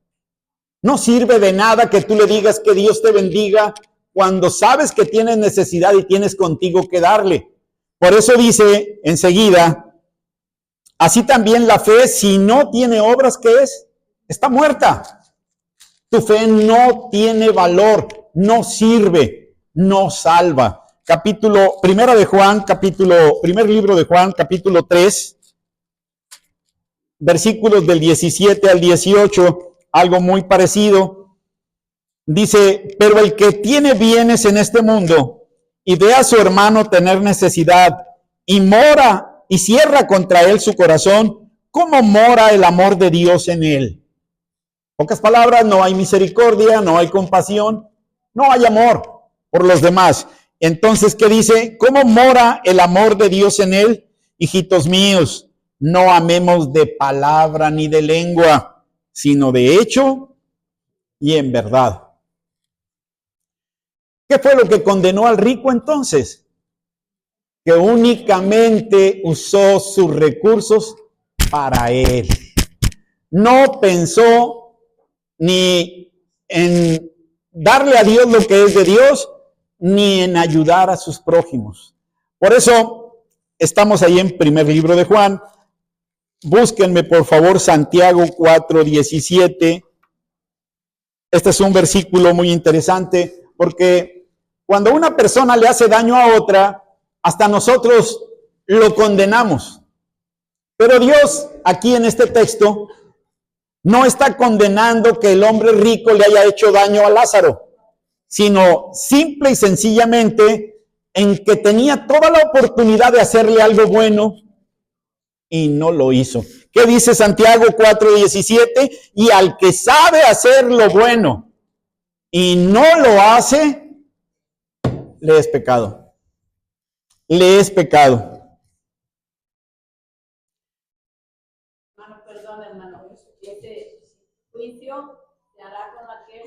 No sirve de nada que tú le digas que Dios te bendiga cuando sabes que tienes necesidad y tienes contigo que darle. Por eso dice enseguida, así también la fe, si no tiene obras, ¿qué es? Está muerta. Tu fe no tiene valor, no sirve, no salva. Primer libro de Juan, capítulo 3, versículos del 17 al 18, algo muy parecido. Dice, pero el que tiene bienes en este mundo y ve a su hermano tener necesidad y mora y cierra contra él su corazón, ¿cómo mora el amor de Dios en él? Pocas palabras, no hay misericordia, no hay compasión, no hay amor por los demás. Entonces, ¿qué dice? ¿Cómo mora el amor de Dios en él? Hijitos míos, no amemos de palabra ni de lengua, sino de hecho y en verdad. ¿Qué fue lo que condenó al rico entonces? Que únicamente usó sus recursos para él. No pensó ni en darle a Dios lo que es de Dios, ni en ayudar a sus prójimos. Por eso estamos ahí en primer libro de Juan. Búsquenme por favor Santiago 4:17. Este es un versículo muy interesante porque cuando una persona le hace daño a otra, hasta nosotros lo condenamos. Pero Dios aquí en este texto no está condenando que el hombre rico le haya hecho daño a Lázaro, sino simple y sencillamente en que tenía toda la oportunidad de hacerle algo bueno y no lo hizo. ¿Qué dice Santiago 4:17? Y al que sabe hacer lo bueno y no lo hace, le es pecado. Le es pecado.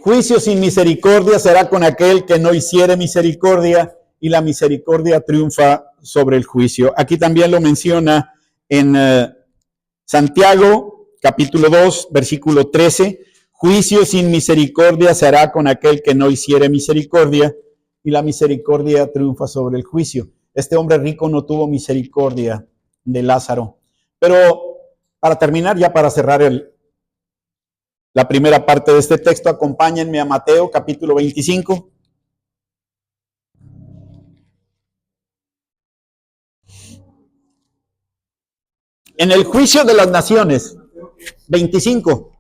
juicio sin misericordia será con aquel que no hiciere misericordia, y la misericordia triunfa sobre el juicio. Aquí también lo menciona en Santiago, capítulo 2, versículo 13. Juicio sin misericordia se hará con aquel que no hiciere misericordia, y la misericordia triunfa sobre el juicio. Este hombre rico no tuvo misericordia de Lázaro. Pero para terminar, ya para cerrar la primera parte de este texto, acompáñenme a Mateo, capítulo 25. En el juicio de las naciones, 25.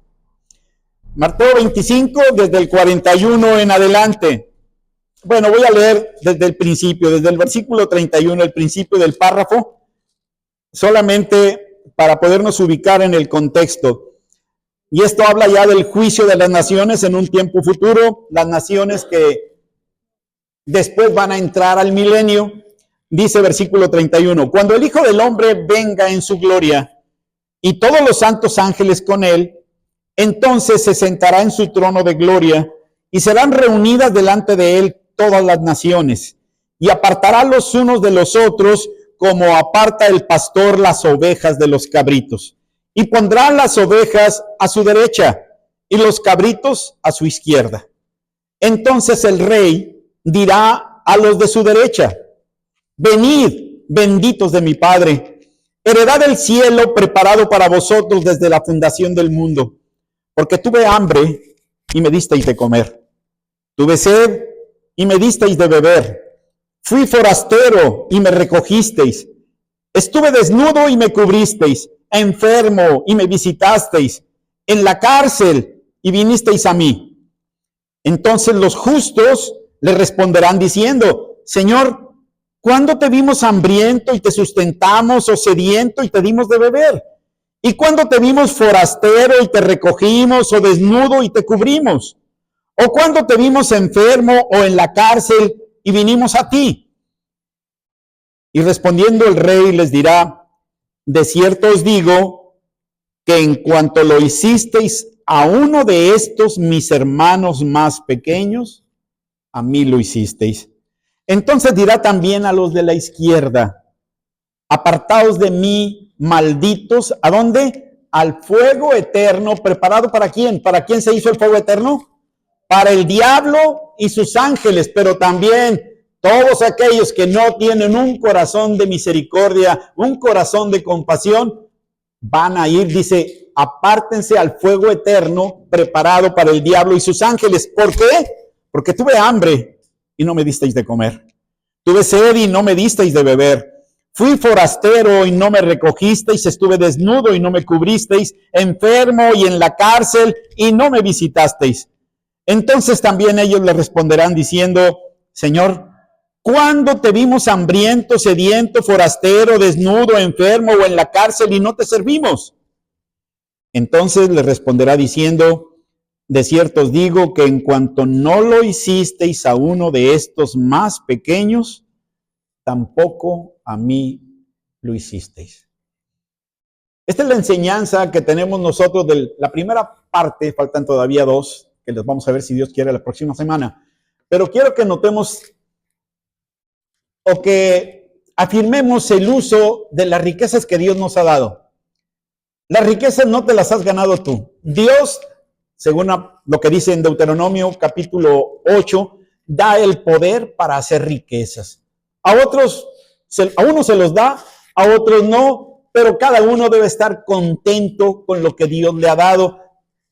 Mateo 25, desde el 41 en adelante. Bueno, voy a leer desde el principio, desde el versículo 31, el principio del párrafo, solamente para podernos ubicar en el contexto. Y esto habla ya del juicio de las naciones en un tiempo futuro, las naciones que después van a entrar al milenio. Dice versículo 31, cuando el Hijo del Hombre venga en su gloria y todos los santos ángeles con él, entonces se sentará en su trono de gloria y serán reunidas delante de él todas las naciones, y apartará los unos de los otros como aparta el pastor las ovejas de los cabritos, y pondrá las ovejas a su derecha y los cabritos a su izquierda. Entonces el rey dirá a los de su derecha, venid, benditos de mi Padre, heredad del cielo preparado para vosotros desde la fundación del mundo, porque tuve hambre y me disteis de comer, tuve sed y me disteis de beber, fui forastero y me recogisteis, estuve desnudo y me cubristeis, enfermo y me visitasteis, en la cárcel y vinisteis a mí. Entonces los justos le responderán diciendo, Señor, ¿cuándo te vimos hambriento y te sustentamos, o sediento y te dimos de beber? ¿Y cuándo te vimos forastero y te recogimos, o desnudo y te cubrimos? ¿O cuándo te vimos enfermo o en la cárcel y vinimos a ti? Y respondiendo el rey les dirá, de cierto os digo que en cuanto lo hicisteis a uno de estos mis hermanos más pequeños, a mí lo hicisteis. Entonces dirá también a los de la izquierda, apartaos de mí, malditos, ¿a dónde? Al fuego eterno, preparado ¿para quién? ¿Para quién se hizo el fuego eterno? Para el diablo y sus ángeles, pero también todos aquellos que no tienen un corazón de misericordia, un corazón de compasión, van a ir, dice, apártense al fuego eterno preparado para el diablo y sus ángeles. ¿Por qué? Porque tuve hambre y no me disteis de comer. Tuve sed y no me disteis de beber. Fui forastero y no me recogisteis. Estuve desnudo y no me cubristeis. Enfermo y en la cárcel y no me visitasteis. Entonces también ellos le responderán diciendo, Señor, ¿cuándo te vimos hambriento, sediento, forastero, desnudo, enfermo o en la cárcel y no te servimos? Entonces le responderá diciendo, de cierto os digo que en cuanto no lo hicisteis a uno de estos más pequeños, tampoco a mí lo hicisteis. Esta es la enseñanza que tenemos nosotros de la primera parte, faltan todavía dos, que les vamos a ver si Dios quiere la próxima semana. Pero quiero que notemos o que afirmemos el uso de las riquezas que Dios nos ha dado. Las riquezas no te las has ganado tú. Dios, según lo que dice en Deuteronomio capítulo 8, da el poder para hacer riquezas. A unos se los da, a otros no, pero cada uno debe estar contento con lo que Dios le ha dado,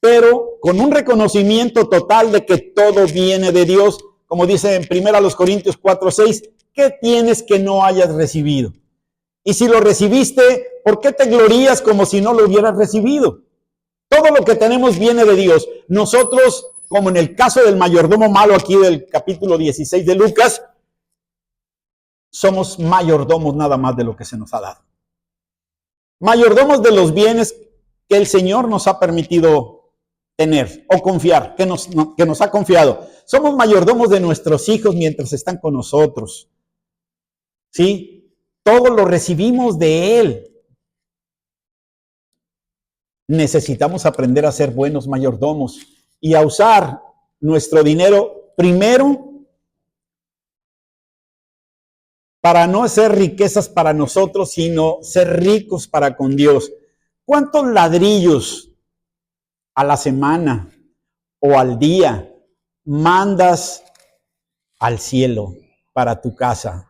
pero con un reconocimiento total de que todo viene de Dios, como dice en 1 Corintios 4:6, ¿qué tienes que no hayas recibido? Y si lo recibiste, ¿por qué te glorías como si no lo hubieras recibido? Todo lo que tenemos viene de Dios. Nosotros, como en el caso del mayordomo malo aquí del capítulo 16 de Lucas, somos mayordomos nada más de lo que se nos ha dado. Mayordomos de los bienes que el Señor nos ha permitido tener o confiar, que nos ha confiado. Somos mayordomos de nuestros hijos mientras están con nosotros. ¿Sí? Todo lo recibimos de Él. Necesitamos aprender a ser buenos mayordomos y a usar nuestro dinero primero para no hacer riquezas para nosotros, sino ser ricos para con Dios. ¿Cuántos ladrillos a la semana o al día mandas al cielo para tu casa?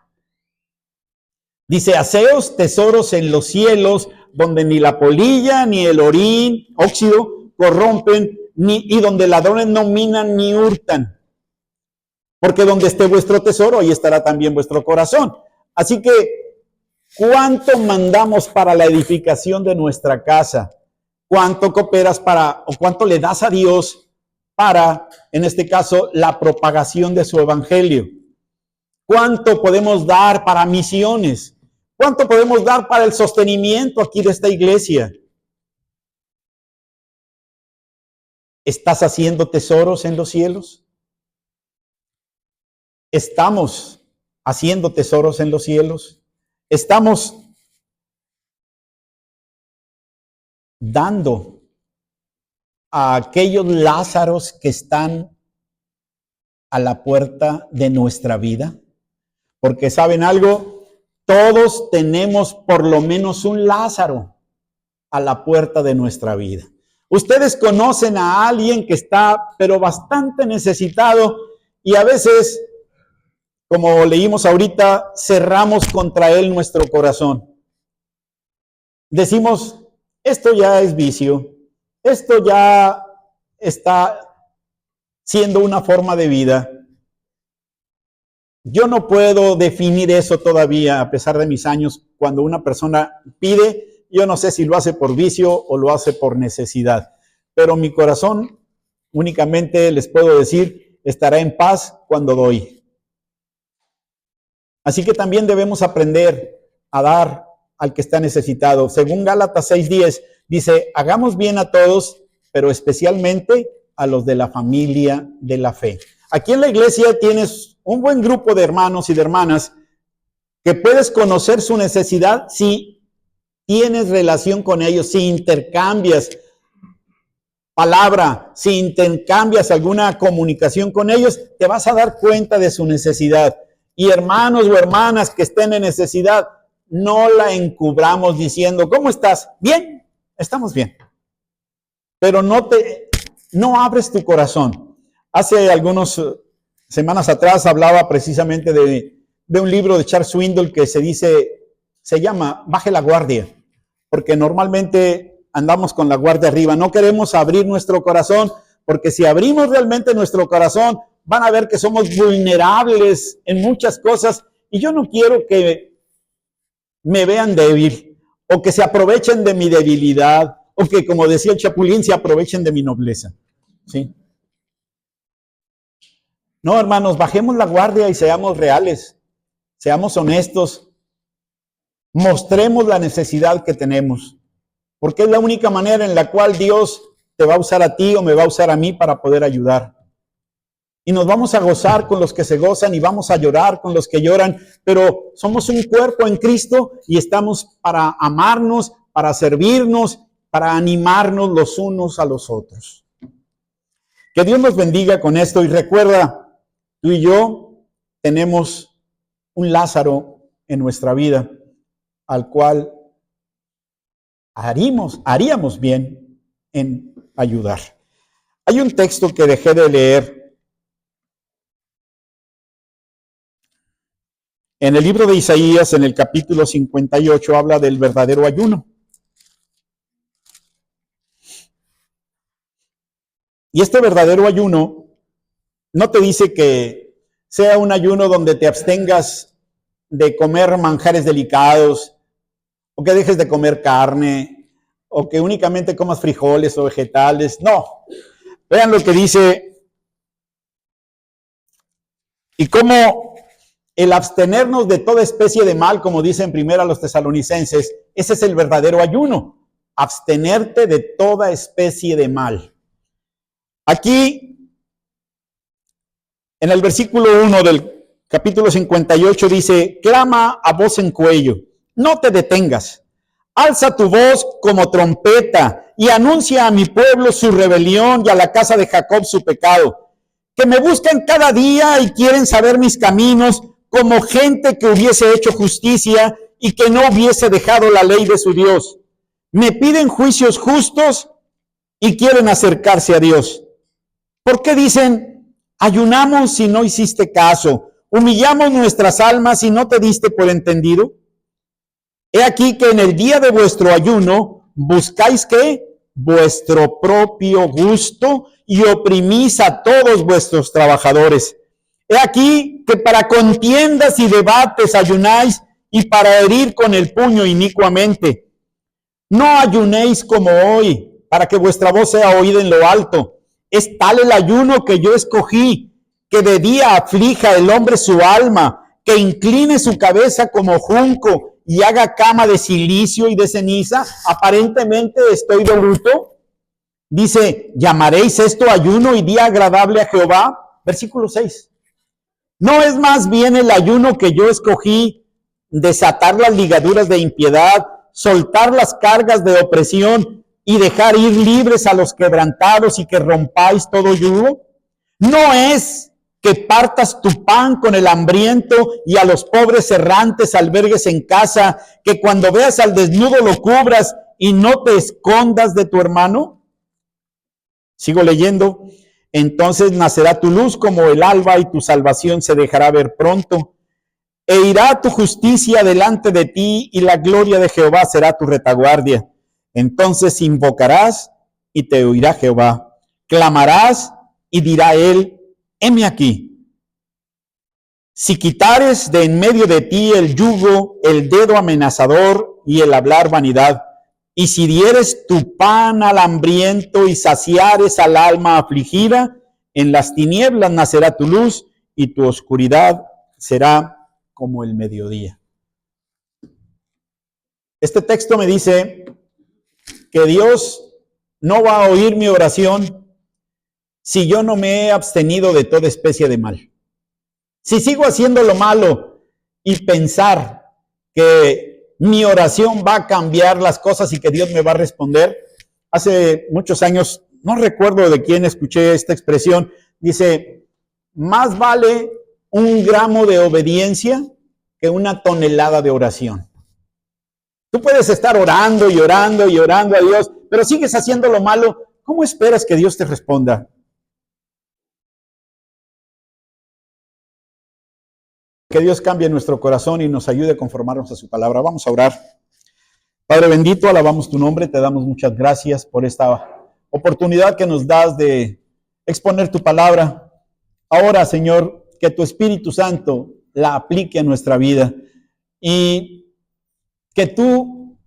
Dice, haceos tesoros en los cielos, donde ni la polilla, ni el óxido corrompen, y donde ladrones no minan ni hurtan. Porque donde esté vuestro tesoro, ahí estará también vuestro corazón. Así que, ¿cuánto mandamos para la edificación de nuestra casa? ¿Cuánto cooperas o cuánto le das a Dios para, en este caso, la propagación de su evangelio? ¿Cuánto podemos dar para misiones? ¿Cuánto podemos dar para el sostenimiento aquí de esta iglesia? ¿Estás haciendo tesoros en los cielos? ¿Estamos haciendo tesoros en los cielos? ¿Estamos dando a aquellos Lázaros que están a la puerta de nuestra vida? Porque ¿saben algo? Todos tenemos por lo menos un Lázaro a la puerta de nuestra vida. Ustedes conocen a alguien que está, pero bastante necesitado, y a veces, como leímos ahorita, cerramos contra él nuestro corazón. Decimos, esto ya es vicio, esto ya está siendo una forma de vida. Yo no puedo definir eso todavía, a pesar de mis años. Cuando una persona pide, yo no sé si lo hace por vicio o lo hace por necesidad. Pero mi corazón, únicamente les puedo decir, estará en paz cuando doy. Así que también debemos aprender a dar al que está necesitado. Según Gálatas 6:10, dice, hagamos bien a todos, pero especialmente a los de la familia de la fe. Aquí en la iglesia tienes un buen grupo de hermanos y de hermanas que puedes conocer su necesidad si tienes relación con ellos, si intercambias palabra, si intercambias alguna comunicación con ellos, te vas a dar cuenta de su necesidad. Y hermanos o hermanas que estén en necesidad, no la encubramos diciendo, ¿cómo estás? Bien, estamos bien. Pero no abres tu corazón. Hace algunas semanas atrás hablaba precisamente de un libro de Charles Swindoll que se llama Baje la guardia, porque normalmente andamos con la guardia arriba. No queremos abrir nuestro corazón, porque si abrimos realmente nuestro corazón, van a ver que somos vulnerables en muchas cosas, y yo no quiero que me vean débil, o que se aprovechen de mi debilidad, o que, como decía el Chapulín, se aprovechen de mi nobleza. ¿Sí? No, hermanos, bajemos la guardia y seamos reales, seamos honestos, mostremos la necesidad que tenemos, porque es la única manera en la cual Dios te va a usar a ti o me va a usar a mí para poder ayudar. Y nos vamos a gozar con los que se gozan y vamos a llorar con los que lloran, pero somos un cuerpo en Cristo y estamos para amarnos, para servirnos, para animarnos los unos a los otros. Que Dios nos bendiga con esto, y recuerda, tú y yo tenemos un Lázaro en nuestra vida al cual haríamos bien en ayudar. Hay un texto que dejé de leer en el libro de Isaías, en el capítulo 58, habla del verdadero ayuno. Y este verdadero ayuno no te dice que sea un ayuno donde te abstengas de comer manjares delicados, o que dejes de comer carne, o que únicamente comas frijoles o vegetales. No. Vean lo que dice. Y cómo el abstenernos de toda especie de mal, como dice en primera los Tesalonicenses, ese es el verdadero ayuno. Abstenerte de toda especie de mal. Aquí, en el versículo 1 del capítulo 58 dice, clama a voz en cuello, no te detengas, alza tu voz como trompeta y anuncia a mi pueblo su rebelión y a la casa de Jacob su pecado. que me buscan cada día y quieren saber mis caminos, como gente que hubiese hecho justicia y que no hubiese dejado la ley de su Dios. Me piden juicios justos y quieren acercarse a Dios. ¿Por qué dicen, ayunamos si no hiciste caso? Humillamos nuestras almas y no te diste por entendido. He aquí que en el día de vuestro ayuno buscáis ¿qué? Vuestro propio gusto y oprimís a todos vuestros trabajadores. He aquí que para contiendas y debates ayunáis y para herir con el puño inicuamente. No ayunéis como hoy, para que vuestra voz sea oída en lo alto. Es tal el ayuno que yo escogí, que de día aflija el hombre su alma, que incline su cabeza como junco y haga cama de silicio y de ceniza. Aparentemente estoy de luto. Dice, ¿llamaréis esto ayuno y día agradable a Jehová? Versículo 6. ¿No es más bien el ayuno que yo escogí, desatar las ligaduras de impiedad, soltar las cargas de opresión y dejar ir libres a los quebrantados y que rompáis todo yugo? ¿No es que partas tu pan con el hambriento y a los pobres errantes albergues en casa, que cuando veas al desnudo lo cubras y no te escondas de tu hermano? Sigo leyendo. Entonces nacerá tu luz como el alba y tu salvación se dejará ver pronto. E irá tu justicia delante de ti y la gloria de Jehová será tu retaguardia. Entonces invocarás y te oirá Jehová. Clamarás y dirá él, heme aquí. Si quitares de en medio de ti el yugo, el dedo amenazador y el hablar vanidad, y si dieres tu pan al hambriento y saciares al alma afligida, en las tinieblas nacerá tu luz y tu oscuridad será como el mediodía. Este texto me dice que Dios no va a oír mi oración si yo no me he abstenido de toda especie de mal. Si sigo haciendo lo malo y pensar que mi oración va a cambiar las cosas y que Dios me va a responder. Hace muchos años, no recuerdo de quién escuché esta expresión, dice, más vale un gramo de obediencia que una tonelada de oración. Tú puedes estar orando y orando y orando a Dios, pero sigues haciendo lo malo. ¿Cómo esperas que Dios te responda? Que Dios cambie nuestro corazón y nos ayude a conformarnos a su palabra. Vamos a orar. Padre bendito, alabamos tu nombre, te damos muchas gracias por esta oportunidad que nos das de exponer tu palabra. Ahora, Señor, que tu Espíritu Santo la aplique a nuestra vida y que tú,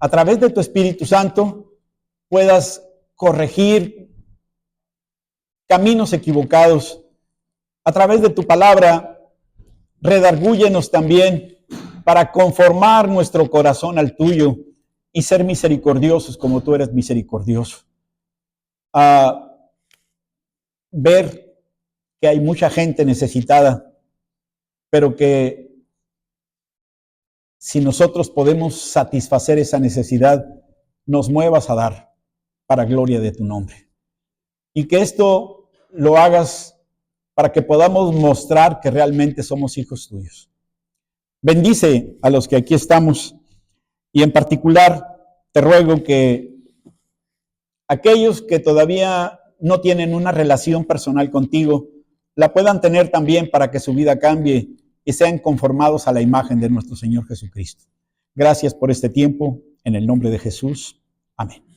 a través de tu Espíritu Santo, puedas corregir caminos equivocados. A través de tu palabra, redargúyenos también para conformar nuestro corazón al tuyo y ser misericordiosos como tú eres misericordioso. A ver que hay mucha gente necesitada, pero que si nosotros podemos satisfacer esa necesidad, nos muevas a dar para gloria de tu nombre. Y que esto lo hagas para que podamos mostrar que realmente somos hijos tuyos. Bendice a los que aquí estamos y en particular te ruego que aquellos que todavía no tienen una relación personal contigo, la puedan tener también para que su vida cambie y sean conformados a la imagen de nuestro Señor Jesucristo. Gracias por este tiempo, en el nombre de Jesús. Amén.